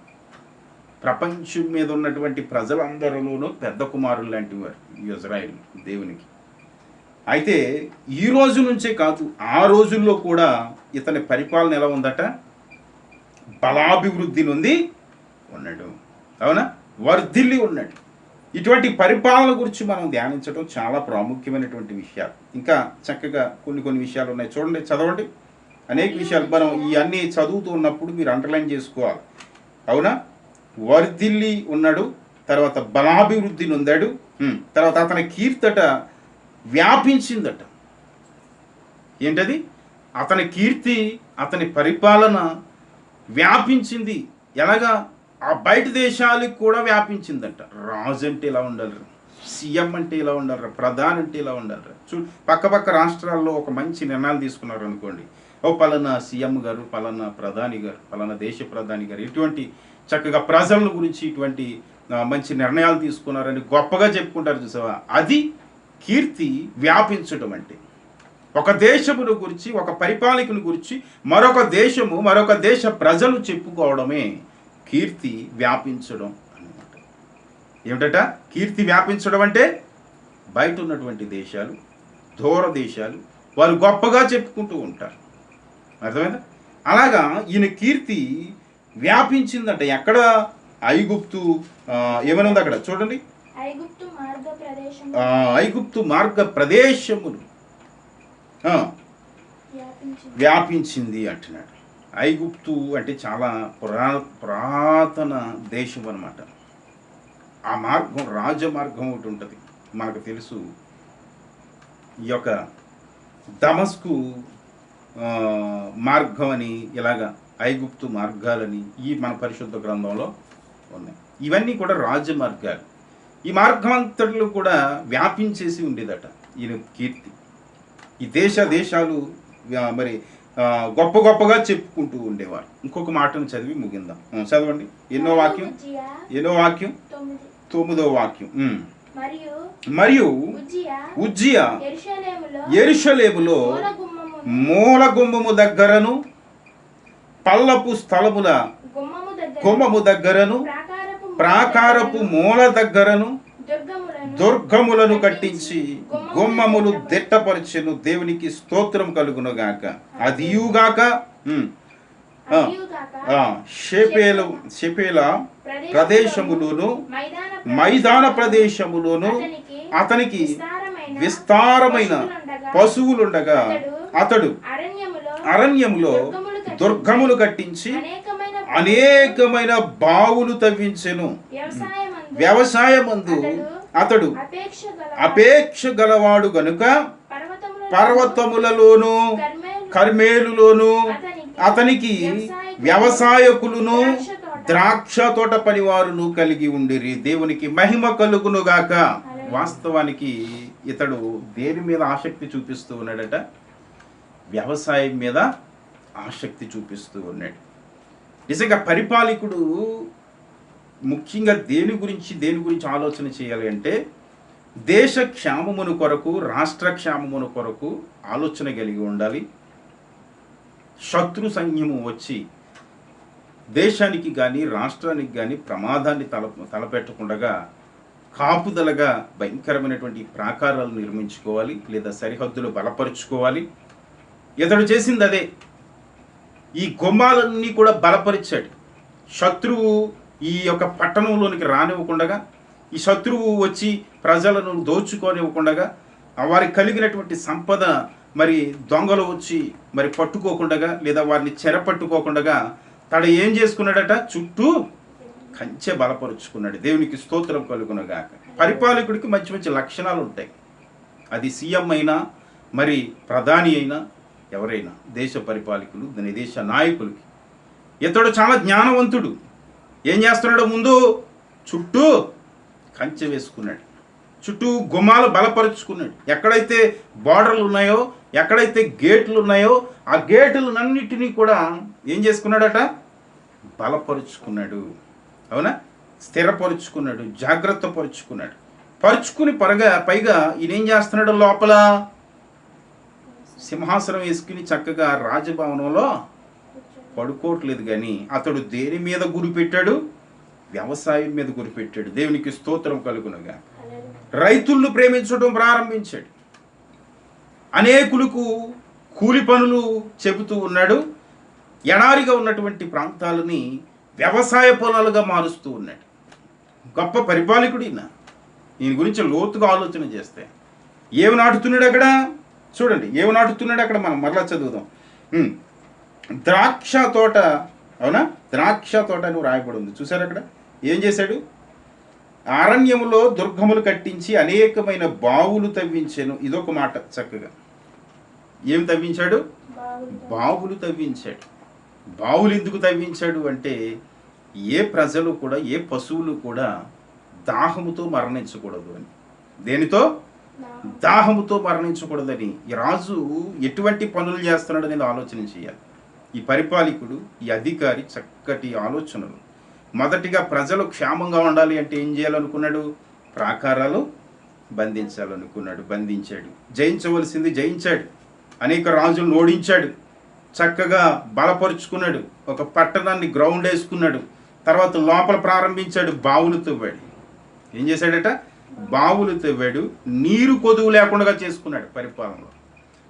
ప్రపంచం మీద ఉన్నటువంటి ప్రజలందరిలోనూ పెద్ద కుమారులు లాంటి వారు ఇజ్రాయేల్ దేవునికి. అయితే ఈ రోజు నుంచే కాదు, ఆ రోజుల్లో కూడా ఇతని పరిపాలన ఎలా ఉందట? బలాభివృద్ధి నుండి ఉన్నాడు. అవునా? వర్ధిల్లి ఉన్నాడు. ఇటువంటి పరిపాలన గురించి మనం ధ్యానించడం చాలా ప్రాముఖ్యమైనటువంటి విషయాలు. ఇంకా చక్కగా కొన్ని విషయాలు ఉన్నాయి. చూడండి, చదవండి. అనేక విషయాలు మనం ఇవన్నీ చదువుతూ ఉన్నప్పుడు మీరు అండర్లైన్ చేసుకోవాలి. అవునా? వర్ధిల్లి ఉన్నాడు, తర్వాత బలాభివృద్ధి నొందాడు, తర్వాత అతని కీర్తట వ్యాపించిందట. ఏంటది? అతని కీర్తి, అతని పరిపాలన వ్యాపించింది. ఎలాగా? ఆ బయట దేశాలకు కూడా వ్యాపించిందట. రాజు అంటే ఇలా ఉండాలి, సీఎం అంటే ఇలా ఉండాలి, ప్రధాని అంటే ఇలా ఉండాలి. పక్క రాష్ట్రాల్లో ఒక మంచి నిర్ణయాలు తీసుకున్నారు అనుకోండి, ఓ పలానా సీఎం గారు, పలానా ప్రధాని గారు, పలానా దేశ ప్రధాని గారు ఇటువంటి చక్కగా ప్రజల గురించి ఇటువంటి మంచి నిర్ణయాలు తీసుకున్నారని గొప్పగా చెప్పుకుంటారు చూసావా, అది కీర్తి వ్యాపించడం అంటే. ఒక దేశమును గురించి, ఒక పరిపాలకుని గురించి మరొక దేశ ప్రజలు చెప్పుకోవడమే కీర్తి వ్యాపించడం అన్నమాట. ఏమిటట కీర్తి వ్యాపించడం అంటే? బయట ఉన్నటువంటి దేశాలు, దూర దేశాలు వారు గొప్పగా చెప్పుకుంటూ ఉంటారు. అర్థమైందా? అలాగా ఈయన కీర్తి వ్యాపించిందంట. ఎక్కడ? ఐగుప్తు ఏమైనా ఉంది అక్కడ చూడండి. ఐగుప్తు మార్గ ప్రదేశములు వ్యాపించింది అంటున్నాడు. ఐగుప్తు అంటే చాలా పురాతన దేశం అన్నమాట. ఆ మార్గం రాజమార్గం ఒకటి ఉంటుంది, మనకు తెలుసు. ఈ యొక్క దమస్కు మార్గం అని, ఇలాగా ఐగుప్తు మార్గాలని ఈ మన పరిశుద్ధ గ్రంథంలో ఉన్నాయి. ఇవన్నీ కూడా రాజమార్గాలు. ఈ మార్గం అంతట్లో కూడా వ్యాపించేసి ఉండేదట ఈయన కీర్తి. ఈ దేశాలు మరి గొప్పగా చెప్పుకుంటూ ఉండేవారు. ఇంకొక మాటను చదివి ముగిందాం. చదవండి. ఎన్నో వాక్యం? 9వ వాక్యం. మరియు ఉజ్జియా యెరూషలేములో మూల గుమ్మము దగ్గరను పల్లపు స్థలముల గుమ్మము దగ్గరను ప్రాకారపు మూల దగ్గరను దుర్గములను కట్టించి గుమ్మములు దిట్టపరచెను. దేవునికి స్తోత్రం కలుగునుగాక. అదియుగాక షెపేల ప్రదేశములోను మైదాన ప్రదేశములోను అతనికి విస్తారమైన పశువులుండగా అతడు అరణ్యములో దుర్గములు కట్టించి అనేకమైన బావులు తవ్వించెను. వ్యవసాయమందు అతడు అపేక్ష గలవాడు గనుక పర్వతములలోను కర్మేలులోను అతనికి వ్యవసాయకులను ద్రాక్ష తోట పనివారును కలిగి ఉండిరి. దేవునికి మహిమ కలుగునుగాక. వాస్తవానికి ఇతడు దేని మీద ఆసక్తి చూపిస్తూ ఉన్నాడట? వ్యవసాయం మీద ఆసక్తి చూపిస్తూ ఉన్నాడు. నిజంగా పరిపాలకుడు ముఖ్యంగా దేని గురించి ఆలోచన చేయాలి అంటే దేశ క్షేమమును కొరకు, రాష్ట్ర క్షేమమును కొరకు ఆలోచన కలిగి ఉండాలి. శత్రు సైన్యము వచ్చి దేశానికి కానీ రాష్ట్రానికి కానీ ప్రమాదాన్ని తలపెట్టకుండా కాపుదలగా భయంకరమైనటువంటి ప్రాకారాలు నిర్మించుకోవాలి, లేదా సరిహద్దులు బలపరుచుకోవాలి. ఇతడు చేసింది అదే. ఈ గుమ్మాలన్నీ కూడా బలపరిచాడు. శత్రువు ఈ యొక్క పట్టణంలోనికి రానివ్వకుండా, ఈ శత్రువు వచ్చి ప్రజలను దోచుకోనివ్వకుండా, వారికి కలిగినటువంటి సంపద మరి దొంగలు వచ్చి మరి పట్టుకోకుండా, లేదా వారిని చెరపట్టుకోకుండా తను ఏం చేసుకున్నాడట? చుట్టూ కంచె బలపరుచుకున్నాడు. దేవునికి స్తోత్రం కలుగునుగాక. పరిపాలకుడికి మంచి మంచి లక్షణాలు ఉంటాయి. అది సీఎం అయినా, మరి ప్రధాని అయినా, ఎవరైనా దేశ పరిపాలకులు, దేశ నాయకులకి. ఇతడు చాలా జ్ఞానవంతుడు. ఏం చేస్తున్నాడు? ముందు చుట్టూ కంచె వేసుకున్నాడు, చుట్టూ గుమ్మాలు బలపరుచుకున్నాడు. ఎక్కడైతే బార్డర్లు ఉన్నాయో, ఎక్కడైతే గేట్లు ఉన్నాయో ఆ గేట్లన్నిటినీ కూడా ఏం చేసుకున్నాడట? బలపరుచుకున్నాడు. అవునా? స్థిరపరుచుకున్నాడు, జాగ్రత్త పరుచుకున్నాడు. పరుచుకుని పైగా ఈయన ఏం చేస్తున్నాడు? లోపల సింహాసనం వేసుకుని చక్కగా రాజభవనంలో పడుకోవట్లేదు. కానీ అతడు దేని మీద గురి పెట్టాడు? వ్యవసాయం మీద గురి పెట్టాడు. దేవునికి స్తోత్రం కలుగునుగా. రైతులను ప్రేమించడం ప్రారంభించాడు. అనేకులకు కూలి పనులు చెబుతూ ఉన్నాడు. ఎడారిగా ఉన్నటువంటి ప్రాంతాలని వ్యవసాయ పొలాలుగా మారుస్తూ ఉన్నాడు. గొప్ప పరిపాలకుడు ఈయన. ఈయన గురించి లోతుగా ఆలోచన చేస్తే ఏమి నాటుతున్నాడు అక్కడ? చూడండి, ఏమి నాటుతున్నాడు అక్కడ. మనం మరలా చదువుదాం. ద్రాక్ష తోట. అవునా? ద్రాక్ష తోట అని రాయబడి ఉంది. చూసారు అక్కడ ఏం చేశాడు? అరణ్యములో దుర్గములు కట్టించి అనేకమైన బావులు తవ్వించాను. ఇదొక మాట. చక్కగా ఏం తవ్వించాడు? బావులు తవ్వించాడు. బావులు ఎందుకు తవ్వించాడు అంటే ఏ ప్రజలు కూడా, ఏ పశువులు కూడా దాహముతో మరణించకూడదు అని. దేనితో? దాహముతో మరణించకూడదని ఈ రాజు ఎటువంటి పనులు చేస్తున్నాడు అనేది ఆలోచన చేయాలి. ఈ పరిపాలకుడు, ఈ అధికారి చక్కటి ఆలోచనలు. మొదటిగా ప్రజలు క్షేమంగా ఉండాలి అంటే ఏం చేయాలనుకున్నాడు? ప్రాకారాలు బంధించాలనుకున్నాడు, బంధించాడు. జయించవలసింది జయించాడు, అనేక రాజులను ఓడించాడు, చక్కగా బలపరుచుకున్నాడు, ఒక పట్టణాన్ని గ్రౌండ్ వేసుకున్నాడు. తర్వాత లోపల ప్రారంభించాడు, బావులు తవ్వాడు. ఏం చేశాడట? బావులు తవ్వాడు. నీరు కొదువు లేకుండా చేసుకున్నాడు పరిపాలనలో.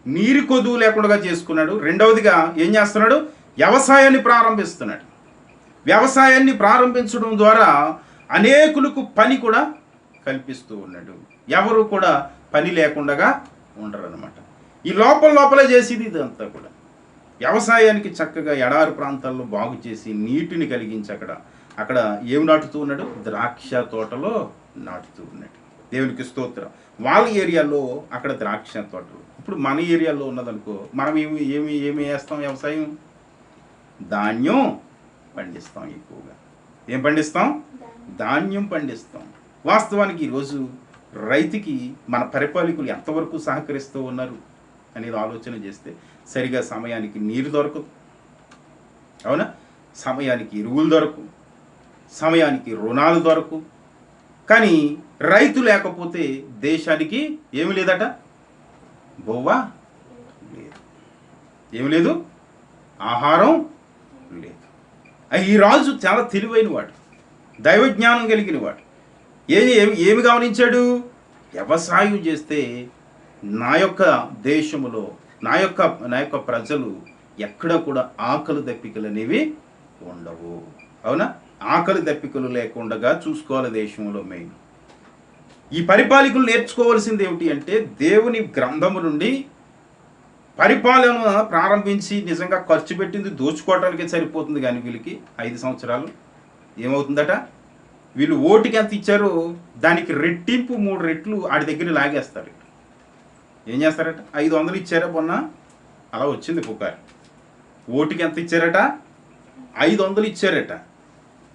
నీరు కొదువు లేకుండా చేసుకున్నాడు. రెండవదిగా ఏం చేస్తున్నాడు? వ్యవసాయాన్ని ప్రారంభిస్తున్నాడు. వ్యవసాయాన్ని ప్రారంభించడం ద్వారా అనేకులకు పని కూడా కల్పిస్తూ ఉన్నాడు. ఎవరు కూడా పని లేకుండా ఉండరు అనమాట. ఈ లోపలే చేసేది ఇదంతా కూడా. వ్యవసాయానికి చక్కగా ఎడారి ప్రాంతాల్లో బాగు చేసి నీటిని కలిగించి అక్కడ ఏమి నాటుతూ ఉన్నాడు? ద్రాక్ష తోటలో నాటుతూ ఉన్నాడు. దేవునికి స్తోత్రం. వాళ్ళ ఏరియాలో అక్కడ ద్రాక్ష తోటలు. ఇప్పుడు మన ఏరియాలో ఉన్నదనుకో, మనం ఏమి వేస్తాం? వ్యవసాయం, ధాన్యం పండిస్తాం. ఎక్కువగా ఏం పండిస్తాం? ధాన్యం పండిస్తాం. వాస్తవానికి ఈరోజు రైతుకి మన పరిపాలకులు ఎంతవరకు సహకరిస్తూ ఉన్నారు అనేది ఆలోచన చేస్తే, సరిగా సమయానికి నీరు దొరకదు, అవునా? సమయానికి ఎరువులు దొరకవు, సమయానికి రుణాలు దొరకవు. కానీ రైతు లేకపోతే దేశానికి ఏమి లేదట? బొవ్వా లేదు, ఏమి లేదు, ఆహారం లేదు. ఈ రాజు చాలా తెలివైన వాడు, దైవజ్ఞానం కలిగిన వాడు. ఏమి గమనించాడు? వ్యవసాయం చేస్తే నా యొక్క దేశములో నా యొక్క ప్రజలు ఎక్కడ కూడా ఆకలి దప్పికలు అనేవి ఉండవు, అవునా? ఆకలి దప్పికలు లేకుండా చూసుకోవాలి దేశంలో. మెయిన్ ఈ పరిపాలకులు నేర్చుకోవాల్సింది ఏమిటి అంటే, దేవుని గ్రంథము నుండి పరిపాలన ప్రారంభించి నిజంగా ఖర్చు పెట్టింది దోచుకోవటానికే సరిపోతుంది. కానీ వీళ్ళకి 5 సంవత్సరాలు ఏమవుతుందట? వీళ్ళు ఓటుకి ఎంత ఇచ్చారో దానికి రెట్టింపు 3 రెట్లు ఆడి దగ్గర లాగేస్తారు. ఏం చేస్తారట? 500 ఇచ్చారా మొన్న, అలా వచ్చింది పుకారు. ఓటుకి ఎంత ఇచ్చారట? 500 ఇచ్చారట.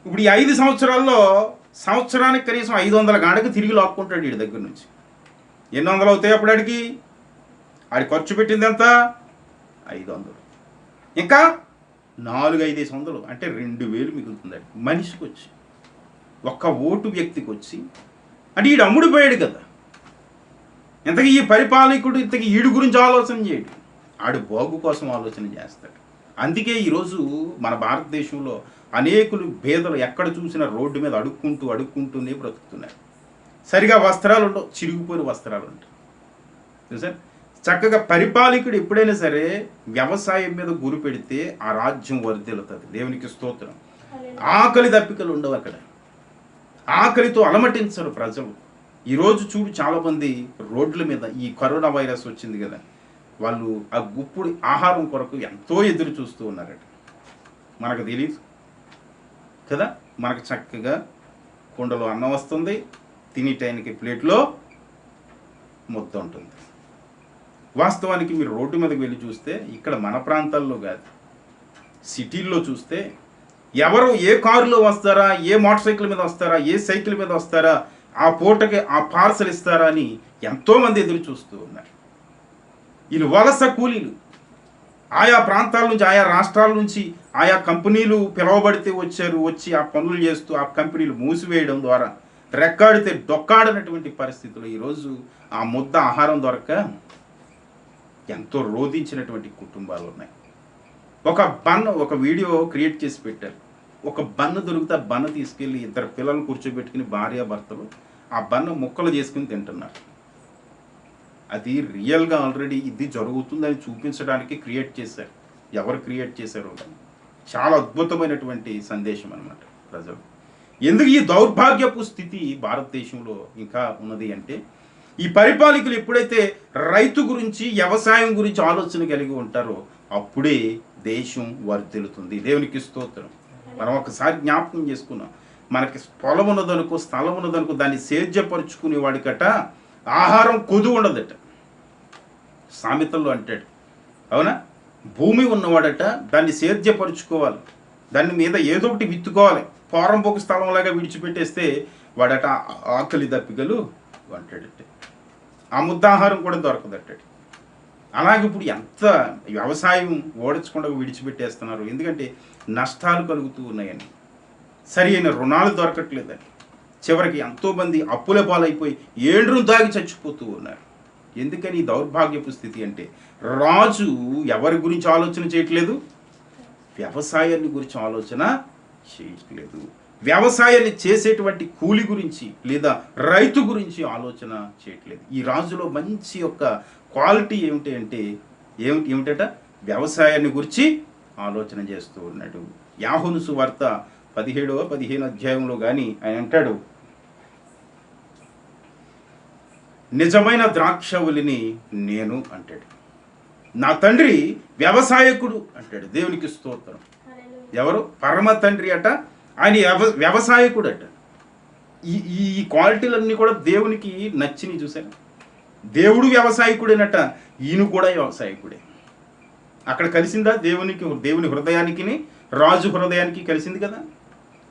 ఇప్పుడు ఈ 5 సంవత్సరాల్లో సంవత్సరానికి కనీసం 500 గాడకి తిరిగి లాక్కుంటాడు వీడి దగ్గర నుంచి. ఎన్ని వందలు అవుతాయి అప్పుడు ఆడికి? ఆడి ఖర్చు పెట్టింది ఎంత? 500. ఇంకా 4-500 అంటే 2000 మిగులుతుంది మనిషికి వచ్చి, ఒక్క ఓటు వ్యక్తికి వచ్చి. అంటే ఈడు అమ్ముడిపోయాడు కదా. ఇంతకీ ఈ పరిపాలకుడు ఇంతకీ ఈడు గురించి ఆలోచన చేయడు, ఆడు బాగు కోసం ఆలోచన చేస్తాడు. అందుకే ఈరోజు మన భారతదేశంలో అనేకులు పేదలు ఎక్కడ చూసినా రోడ్డు మీద అడుక్కుంటూనే బ్రతుకుతున్నారు. సరిగా వస్త్రాలు ఉండవు, చిరిగిపోయిన వస్త్రాలు ఉంటాయి. చూసారు? చక్కగా పరిపాలకుడు ఎప్పుడైనా సరే వ్యవసాయం మీద గురి పెడితే ఆ రాజ్యం వర్ధిల్లుతుంది. దేవునికి స్తోత్రం. ఆకలి దప్పికలు ఉండవు అక్కడ, ఆకలితో అలమటించరు ప్రజలు. ఈరోజు చూడు, చాలామంది రోడ్ల మీద ఈ కరోనా వైరస్ వచ్చింది కదా, వాళ్ళు ఆ గుప్పుడు ఆహారం కొరకు ఎంతో ఎదురు చూస్తూ ఉన్నారట. మనకు తెలియదు కదా. మనకు చక్కగా కుండలో అన్నం వస్తుంది, తినే టైంకి ప్లేట్లో ముద్ద ఉంటుంది. వాస్తవానికి మీరు రోడ్డు మీదకి వెళ్ళి చూస్తే, ఇక్కడ మన ప్రాంతాల్లో కాదు, సిటీల్లో చూస్తే ఎవరు ఏ కారులో వస్తారా, ఏ మోటార్ సైకిల్ మీద వస్తారా, ఏ సైకిల్ మీద వస్తారా, ఆ పూటకి ఆ పార్సల్ ఇస్తారా అని ఎంతోమంది ఎదురు చూస్తూ ఉన్నారు. వీళ్ళు వలస కూలీలు, ఆయా ప్రాంతాల నుంచి, ఆయా రాష్ట్రాల నుంచి ఆయా కంపెనీలు పిలువబడితే వచ్చి ఆ పనులు చేస్తూ ఆ కంపెనీలు మూసివేయడం ద్వారా రెక్కాడితే డొక్కాడనటువంటి పరిస్థితులు ఈరోజు ఆ ముద్ద ఆహారం దొరక్క ఎంతో రోధించినటువంటి కుటుంబాలు ఉన్నాయి. ఒక వీడియో క్రియేట్ చేసి పెట్టారు. ఒక బన్ను దొరికితే ఆ బన్ను తీసుకెళ్ళి 2 పిల్లలు కూర్చోబెట్టుకుని భార్యాభర్తలు ఆ బన్ను ముక్కలు చేసుకుని తింటున్నారు. అది రియల్గా ఆల్రెడీ ఇది జరుగుతుందని చూపించడానికి క్రియేట్ చేశారు. ఎవరు క్రియేట్ చేశారో కానీ చాలా అద్భుతమైనటువంటి సందేశం అన్నమాట ప్రజలు. ఎందుకు ఈ దౌర్భాగ్యపు స్థితి భారతదేశంలో ఇంకా ఉన్నది అంటే, ఈ పరిపాలకులు ఎప్పుడైతే రైతు గురించి, వ్యవసాయం గురించి ఆలోచన కలిగి ఉంటారో అప్పుడే దేశం వర్ధిల్లుతుంది. దేవునికి స్తోత్రం. మనం ఒకసారి జ్ఞాపకం చేసుకున్నాం, మనకి పొలం ఉన్నదనుకో, స్థలం ఉన్నదనుకో, దాన్ని సేద్యపరుచుకునే వాడికట ఆహారం కొదువు ఉండదట. సామెతల్లో అంటాడు, అవునా? భూమి ఉన్నవాడట దాన్ని సేద్యపరుచుకోవాలి, దాని మీద ఏదో ఒకటి విత్తుకోవాలి. పోరంపోకు స్థలంలాగా విడిచిపెట్టేస్తే వాడట ఆకలి దప్పికలు అంటాడట. ఆ ముద్దాహారం కూడా దొరకదట్టడి. అలాగే ఇప్పుడు ఎంత వ్యవసాయం ఓడించకుండా విడిచిపెట్టేస్తున్నారు, ఎందుకంటే నష్టాలు కలుగుతూ ఉన్నాయని, సరి అయిన రుణాలు దొరకట్లేదని, చివరికి ఎంతోమంది అప్పుల పాలైపోయి ఏండ్రు దాగి చచ్చిపోతూ ఉన్నారు. ఎందుకని ఈ దౌర్భాగ్యపు స్థితి అంటే, రాజు ఎవరి గురించి ఆలోచన చేయట్లేదు, వ్యవసాయాన్ని గురించి ఆలోచన చేయట్లేదు. వ్యవసాయాన్ని చేసేటువంటి కూలి గురించి లేదా రైతు గురించి ఆలోచన చేయట్లేదు. ఈ రాజులో మంచి యొక్క క్వాలిటీ ఏమిటి అంటే ఏమిటట, వ్యవసాయాన్ని గురించి ఆలోచన చేస్తూ ఉన్నాడు. యాహోను సువార్త 17-15 అధ్యాయంలో కానీ ఆయన అంటాడు, నిజమైన ద్రాక్షవల్లిని నేను అంటాడు, నా తండ్రి వ్యవసాయకుడు అంటాడు. దేవునికి స్తోత్రం. ఎవరు? పరమ తండ్రి అట, ఆయన వ్యవసాయకుడు అట. ఈ ఈ క్వాలిటీలన్నీ కూడా దేవునికి నచ్చిని. చూశాను, దేవుడు వ్యవసాయకుడేనట, ఈయన కూడా వ్యవసాయకుడే. అక్కడ కలిసిందా దేవుని హృదయానికి రాజు హృదయానికి కలిసింది కదా.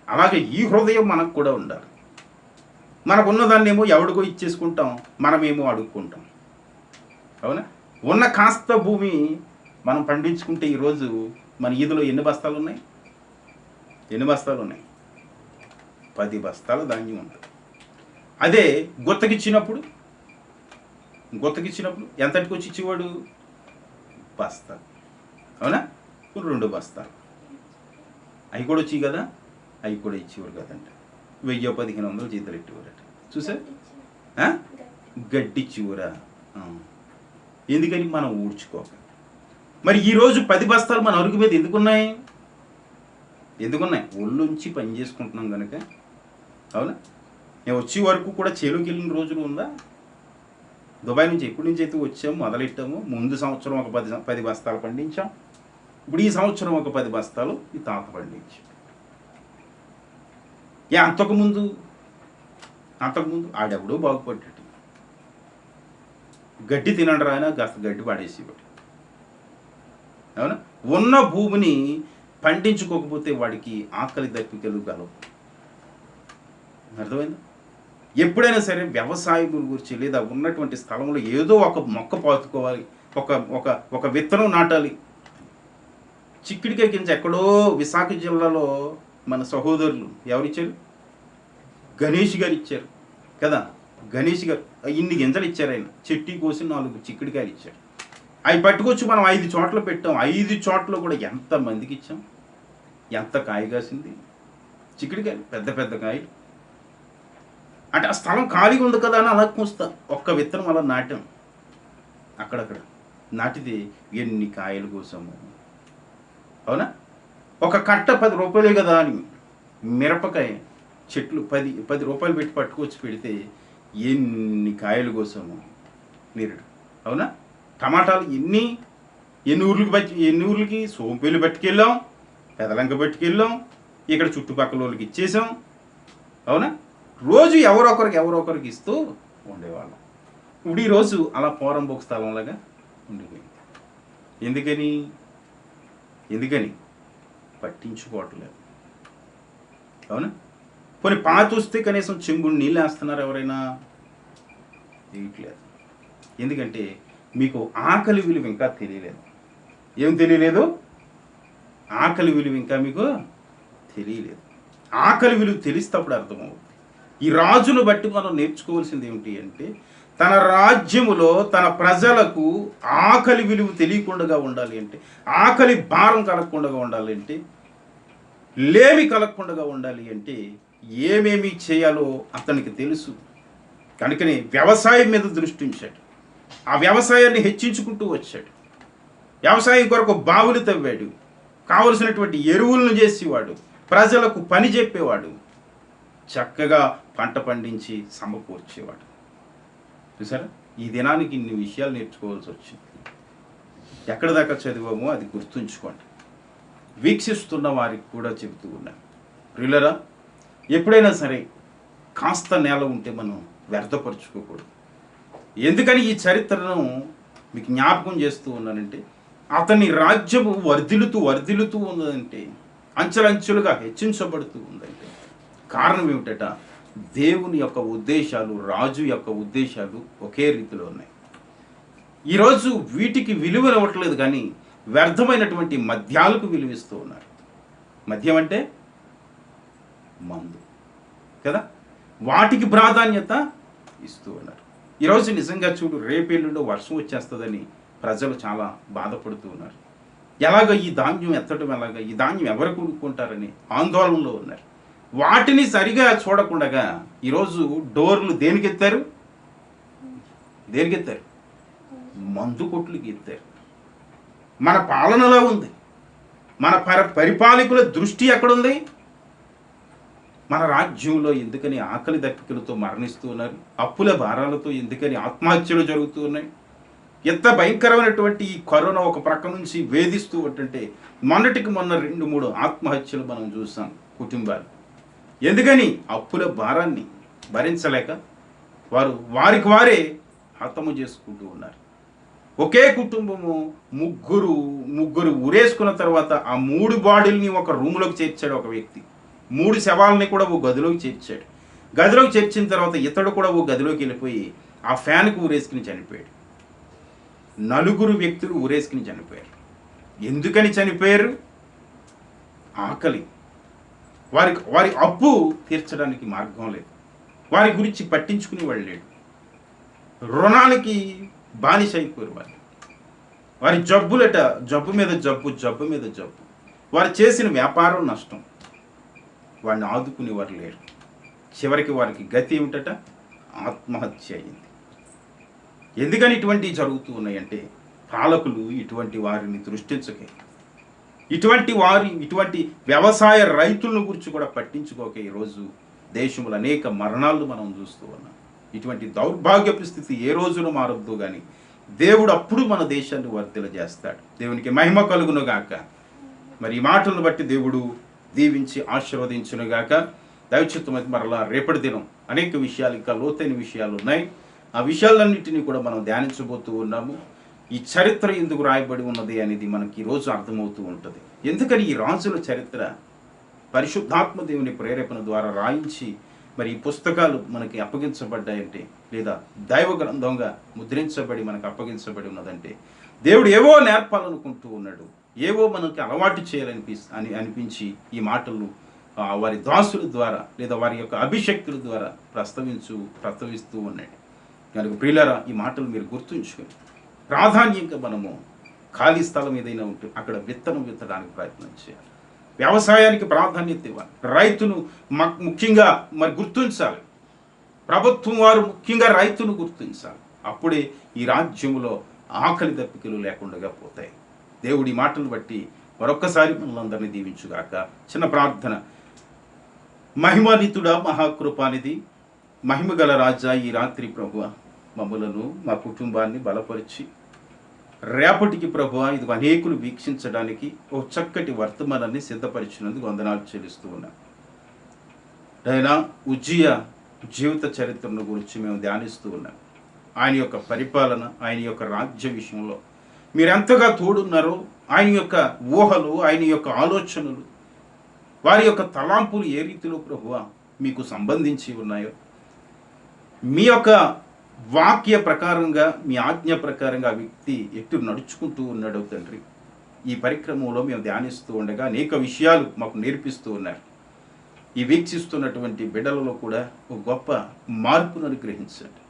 అలాగే ఈ హృదయం మనకు కూడా ఉండాలి. మనకున్నదాన్నేమో ఎవడికో ఇచ్చేసుకుంటాం, మనమేమో అడుక్కుంటాం. అవునా? ఉన్న కాస్త భూమి మనం పండించుకుంటే ఈరోజు మన ఈదులో ఎన్ని బస్తాలు ఉన్నాయి? 10 బస్తాల ధాన్యం ఉంటుంది. అదే గుత్తకిచ్చినప్పుడు ఎంతటికి వచ్చి ఇచ్చేవాడు? బస్తా. అవునా? 2 బస్తాలు. అవి కూడా వచ్చి కదా, అవి కూడా ఇచ్చేవారు కదంట. 1000-1500 జీతాలు ఇచ్చేవారట. చూసా, గడ్డిచ్చివరా. ఎందుకని? మనం ఊడ్చుకోక. మరి ఈరోజు 10 బస్తాలు మన అరుగు మీద ఎందుకున్నాయి? ఒళ్ళుంచి పని చేసుకుంటున్నాం కనుక. అవునా? మేము వచ్చే వరకు కూడా చేలోకి వెళ్ళిన రోజులు ఉందా? దుబాయ్ నుంచి ఎప్పటి నుంచి అయితే వచ్చాము, మొదలెట్టాము. ముందు సంవత్సరం ఒక 10 బస్తాలు పండించాం. ఇప్పుడు ఈ సంవత్సరం ఒక 10 బస్తాలు ఈ తాత పండించాం. అంతకుముందు ఆడెవడో బాగుపడ్డాడు. గడ్డి తినండి రాయన, కాస్త గడ్డి పడేసేవాడు. అవునా? ఉన్న భూమిని పండించుకోకపోతే వాడికి ఆకలి దప్పికలు గలవు. అర్థమైందా? ఎప్పుడైనా సరే వ్యవసాయం గురించి లేదా ఉన్నటువంటి స్థలంలో ఏదో ఒక మొక్క పాతుకోవాలి, ఒక విత్తనం నాటాలి. చిక్కుడికాయ గింజ ఎక్కడో విశాఖ జిల్లాలో మన సహోదరులు ఎవరిచ్చారు? గణేష్ గారు ఇచ్చారు కదా. గణేష్ గారు ఇన్ని గింజలు ఇచ్చారు. ఆయన చెట్టు కోసి 4 చిక్కుడికాయలు ఇచ్చారు. అవి పట్టుకొచ్చి మనం 5 చోట్ల పెట్టాం. 5 చోట్ల కూడా ఎంతమందికి ఇచ్చాం? ఎంత కాయ కాసింది? చిక్కుడికాయలు పెద్ద కాయలు. అంటే ఆ స్థలం ఖాళీగా ఉంది కదా అని అలా కూస్తా ఒక్క విత్తనం అలా నాటాం. అక్కడక్కడ నాటితే ఎన్ని కాయలు కోసాము. అవునా? ఒక కట్ట 10 రూపాయలే కదా అని మిరపకాయ చెట్లు 10 రూపాయలు పెట్టి పట్టుకొచ్చి పెడితే ఎన్ని కాయలు కోసాము నీరుడు. అవునా? టమాటాలు ఎన్ని ఊర్లకి సోంపేలు పట్టుకెళ్ళాం, పెదలంక పట్టుకెళ్ళాం, ఇక్కడ చుట్టుపక్కల వాళ్ళకి ఇచ్చేసాం. అవునా? రోజు ఎవరొకరికి ఇస్తూ ఉండేవాళ్ళం. ఇప్పుడు ఈరోజు అలా పోరంబోకు స్థలంలాగా ఉండిపోయింది. ఎందుకని పట్టించుకోవట్లేదు. అవునా? కొన్ని పాత వస్తే కనీసం చెంగుడు నీళ్ళు వేస్తున్నారు ఎవరైనా? వేయట్లేదు. ఎందుకంటే మీకు ఆకలి విలువ ఇంకా తెలియలేదు. ఏం తెలియలేదు? ఆకలి విలువ ఇంకా మీకు తెలియలేదు. ఆకలి విలువ తెలిస్తప్పుడు అర్థమవుతుంది. ఈ రాజును బట్టి మనం నేర్చుకోవాల్సింది ఏమిటి అంటే, తన రాజ్యములో తన ప్రజలకు ఆకలి విలువ తెలియకుండా ఉండాలి అంటే, ఆకలి భారం కలగకుండా ఉండాలి అంటే, లేమి కలగకుండా ఉండాలి అంటే ఏమేమి చేయాలో అతనికి తెలుసు. కనుకనే వ్యవసాయం మీద దృష్టి ఉంచాడు. ఆ వ్యవసాయాన్ని హెచ్చించుకుంటూ వచ్చాడు. వ్యవసాయం కొరకు బావులు తవ్వాడు, కావలసినటువంటి ఎరువులను చేసేవాడు, ప్రజలకు పని చెప్పేవాడు, చక్కగా పంట పండించి సమకూర్చేవాడు. చూసారా? ఈ దినానికి ఇన్ని విషయాలు నేర్చుకోవాల్సి వచ్చింది. ఎక్కడ దాకా చదివామో అది గుర్తుంచుకోండి. వీక్షిస్తున్న వారికి కూడా చెబుతూ ఉన్నాను, ప్రియులరా, ఎప్పుడైనా సరే కాస్త నేల ఉంటే మనం వ్యర్థపరుచుకోకూడదు. ఎందుకని ఈ చరిత్రను మీకు జ్ఞాపకం చేస్తూ ఉన్నానంటే, అతని రాజ్యము వర్ధిల్లుతూ ఉన్నదంటే, అంచెలంచెలుగా హెచ్చించబడుతూ ఉందంటే కారణం ఏమిటట? దేవుని యొక్క ఉద్దేశాలు, రాజు యొక్క ఉద్దేశాలు ఒకే రీతిలో ఉన్నాయి. ఈరోజు వీటికి విలువనివ్వట్లేదు, కానీ వ్యర్థమైనటువంటి మద్యాలకు విలువిస్తూ ఉన్నారు. మద్యం అంటే మందు కదా, వాటికి ప్రాధాన్యత ఇస్తూ ఉన్నారు. ఈరోజు నిజంగా చూడు, రేపేళ్ళుండో వర్షం వచ్చేస్తుందని ప్రజలు చాలా బాధపడుతూ ఉన్నారు. ఎలాగ ఈ ధాన్యం ఎత్తడం, ఎలాగ ఈ ధాన్యం ఎవరు కొనుక్కుంటారని ఆందోళనలో ఉన్నారు. వాటిని సరిగా చూడకుండా ఈరోజు డోర్లు దేనికి ఎత్తారు? మందు కొట్లకి ఎత్తారు. మన పాలనలో ఉంది. మన పరిపాలకుల దృష్టి ఎక్కడుంది? మన రాజ్యంలో ఎందుకని ఆకలి దప్పికలతో మరణిస్తూ ఉన్నారు? అప్పుల భారాలతో ఎందుకని ఆత్మహత్యలు జరుగుతూ ఉన్నాయి? ఎంత భయంకరమైనటువంటి ఈ కరోనా ఒక ప్రక్క నుంచి వేధిస్తూ ఉంటుంటే మొన్నటికి మొన్న 2-3 ఆత్మహత్యలు మనం చూసాం కుటుంబాలు. ఎందుకని? అప్పుల భారాన్ని భరించలేక వారికి వారే హతము చేసుకుంటూ ఉన్నారు. ఒకే కుటుంబము ముగ్గురు ఊరేసుకున్న తర్వాత ఆ 3 బాడీల్ని ఒక రూమ్లోకి చేర్చాడు ఒక వ్యక్తి. 3 శవాలని కూడా ఓ గదిలోకి చేర్చాడు. గదిలోకి చేర్చిన తర్వాత ఇతడు కూడా ఓ గదిలోకి వెళ్ళిపోయి ఆ ఫ్యాన్కి ఊరేసుకుని చనిపోయాడు. 4 వ్యక్తులు ఊరేసుకుని చనిపోయారు. ఎందుకని చనిపోయారు? ఆకలి. వారి అప్పు తీర్చడానికి మార్గం లేదు. వారి గురించి పట్టించుకుని వాళ్ళు లేడు. రుణానికి బానిస అయిపోయారు వాళ్ళు. వారి జబ్బులట, జబ్బు మీద జబ్బు. వారు చేసిన వ్యాపారం నష్టం. వాడిని ఆదుకునేవారు లేరు. చివరికి వారికి గతి ఏమిటట? ఆత్మహత్య అయింది. ఎందుకని ఇటువంటివి జరుగుతూ ఉన్నాయంటే పాలకులు ఇటువంటి వారిని దృష్టించకే, ఇటువంటి వ్యవసాయ రైతులను గురించి కూడా పట్టించుకోకే ఈరోజు దేశంలో అనేక మరణాలు మనం చూస్తూ ఉన్నాం. ఇటువంటి దౌర్భాగ్యపు స్థితి ఏ రోజున మారద్దు, కానీ దేవుడు అప్పుడు మన దేశాన్ని వర్ధిల్ల చేస్తాడు. దేవునికి మహిమ కలుగును గాక. మరి ఈ మాటలను బట్టి దేవుడు దీవించి ఆశీర్వదించును గాక. దైవచిత్తమైతే మరలా రేపటి దినం అనేక విషయాలు, ఇంకా లోతైన విషయాలు ఉన్నాయి. ఆ విషయాలన్నింటినీ కూడా మనం ధ్యానించబోతూ ఉన్నాము. ఈ చరిత్ర ఎందుకు రాయబడి ఉన్నది అనేది మనకి ఈరోజు అర్థమవుతూ ఉంటుంది. ఎందుకని ఈ రాజుల చరిత్ర పరిశుద్ధాత్మ దేవుని ప్రేరేపణ ద్వారా రాయించి మరి ఈ పుస్తకాలు మనకి అప్పగించబడ్డాయంటే, లేదా దైవ గ్రంథంగా ముద్రించబడి మనకు అప్పగించబడి ఉన్నదంటే, దేవుడు ఏవో నేర్పాలనుకుంటూ ఉన్నాడు, ఏవో మనకి అలవాటు అనిపించి ఈ మాటలను వారి దాసుల ద్వారా లేదా వారి యొక్క అభిషక్తుల ద్వారా ప్రస్తవిస్తూ ఉన్నాడు. కనుక ప్రియులారా, ఈ మాటలు మీరు గుర్తుంచుకొని ప్రాధాన్యంగా మనము ఖాళీ స్థలం ఏదైనా ఉంటే అక్కడ విత్తనం విత్తడానికి ప్రయత్నం చేయాలి. వ్యవసాయానికి ప్రాధాన్యత ఇవ్వాలి. రైతును ముఖ్యంగా మరి గుర్తించాలి. ప్రభుత్వం వారు ముఖ్యంగా రైతును గుర్తించాలి. అప్పుడే ఈ రాజ్యంలో ఆకలి దప్పికలు లేకుండా పోతాయి. దేవుడి మాటలు బట్టి మరొక్కసారి మనలందరినీ దీవించుగాక. చిన్న ప్రార్థన. మహిమానితుడా, మహాకృపానిధి, మహిమగల రాజా, ఈ రాత్రి ప్రభువా మమ్మలను, మా కుటుంబాన్ని బలపరిచి రేపటికి ప్రభువా ఇది అనేకులు వీక్షించడానికి ఒక చక్కటి వర్తమానాన్ని సిద్ధపరిచినందుకు వందనాలు చెల్లిస్తూ ఉన్నాం. అయినా ఉజ్జియా జీవిత చరిత్రను గురించి మేము ధ్యానిస్తూ ఉన్నాం. ఆయన యొక్క పరిపాలన, ఆయన యొక్క రాజ్య విషయంలో మీరెంతగా తోడున్నారో, ఆయన యొక్క ఊహలు, ఆయన యొక్క ఆలోచనలు, వారి యొక్క తలాంపులు ఏ రీతిలో ప్రభువా మీకు సంబంధించి ఉన్నాయో, మీ యొక్క వాక్య ప్రకారంగా, మీ ఆజ్ఞ ప్రకారంగా ఆ వ్యక్తి ఎటు నడుచుకుంటూ ఉన్నాడో తండ్రి, ఈ పరిక్రమంలో మేము ధ్యానిస్తూ ఉండగా అనేక విషయాలు మాకు నేర్పిస్తూ ఉన్నారు. ఈ వీక్షిస్తున్నటువంటి బిడ్డలలో కూడా ఒక గొప్ప మార్పును అనుగ్రహించండి.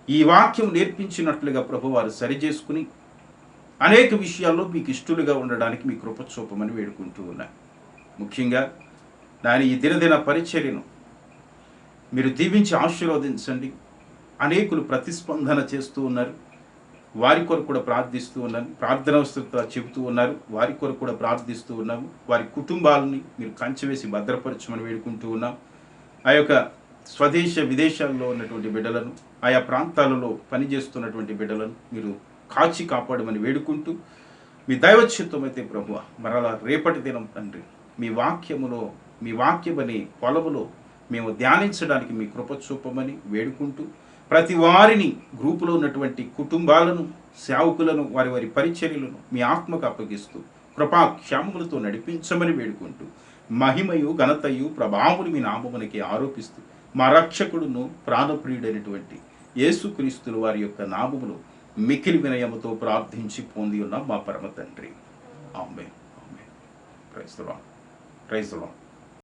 ఈ వాక్యం నేర్పించినట్లుగా ప్రభు వారు సరిచేసుకుని అనేక విషయాల్లో మీకు ఇష్టలుగా ఉండడానికి మీ కృప చూపమని వేడుకుంటూ ఉన్నారు. ముఖ్యంగా నాయన ఈ దినదిన పరిచర్యను మీరు దీవించి ఆశీర్వదించండి. అనేకులు ప్రతిస్పందన చేస్తూ ఉన్నారు. వారి కొరకు కూడా ప్రార్థిస్తూ ఉన్నాను. ప్రార్థనావసరత చెబుతూ ఉన్నారు. వారి కొరకు కూడా ప్రార్థిస్తూ ఉన్నాము. వారి కుటుంబాలని మీరు కంచెవేసి భద్రపరచమని వేడుకుంటూ ఉన్నాం. ఆ యొక్క స్వదేశ విదేశాల్లో ఉన్నటువంటి బిడ్డలను, ఆయా ప్రాంతాలలో పనిచేస్తున్నటువంటి బిడ్డలను మీరు కాచి కాపాడమని వేడుకుంటూ, మీ దైవచిత్తం అయితే ప్రభువా మరలా రేపటి దినం తండ్రి మీ వాక్యమనే పొలములో మేము ధ్యానించడానికి మీ కృప చూపమని వేడుకుంటూ, ప్రతి వారిని గ్రూపులో ఉన్నటువంటి కుటుంబాలను, సేవకులను, వారి పరిచర్యలను మీ ఆత్మకు అప్పగిస్తూ కృపా క్షేమములతో నడిపించమని వేడుకుంటూ, మహిమయు ఘనతయు ప్రభావములు మీ నామమునికి ఆరోపిస్తూ మా రక్షకుడును ప్రాణప్రియుడైనటువంటి యేసుక్రీస్తుల వారి యొక్క నామములు మికిలి వినయముతో ప్రార్థించి పొంది ఉన్న మా పరమ తండ్రి. Amen. Amen. Praise the Lord. Praise the lord.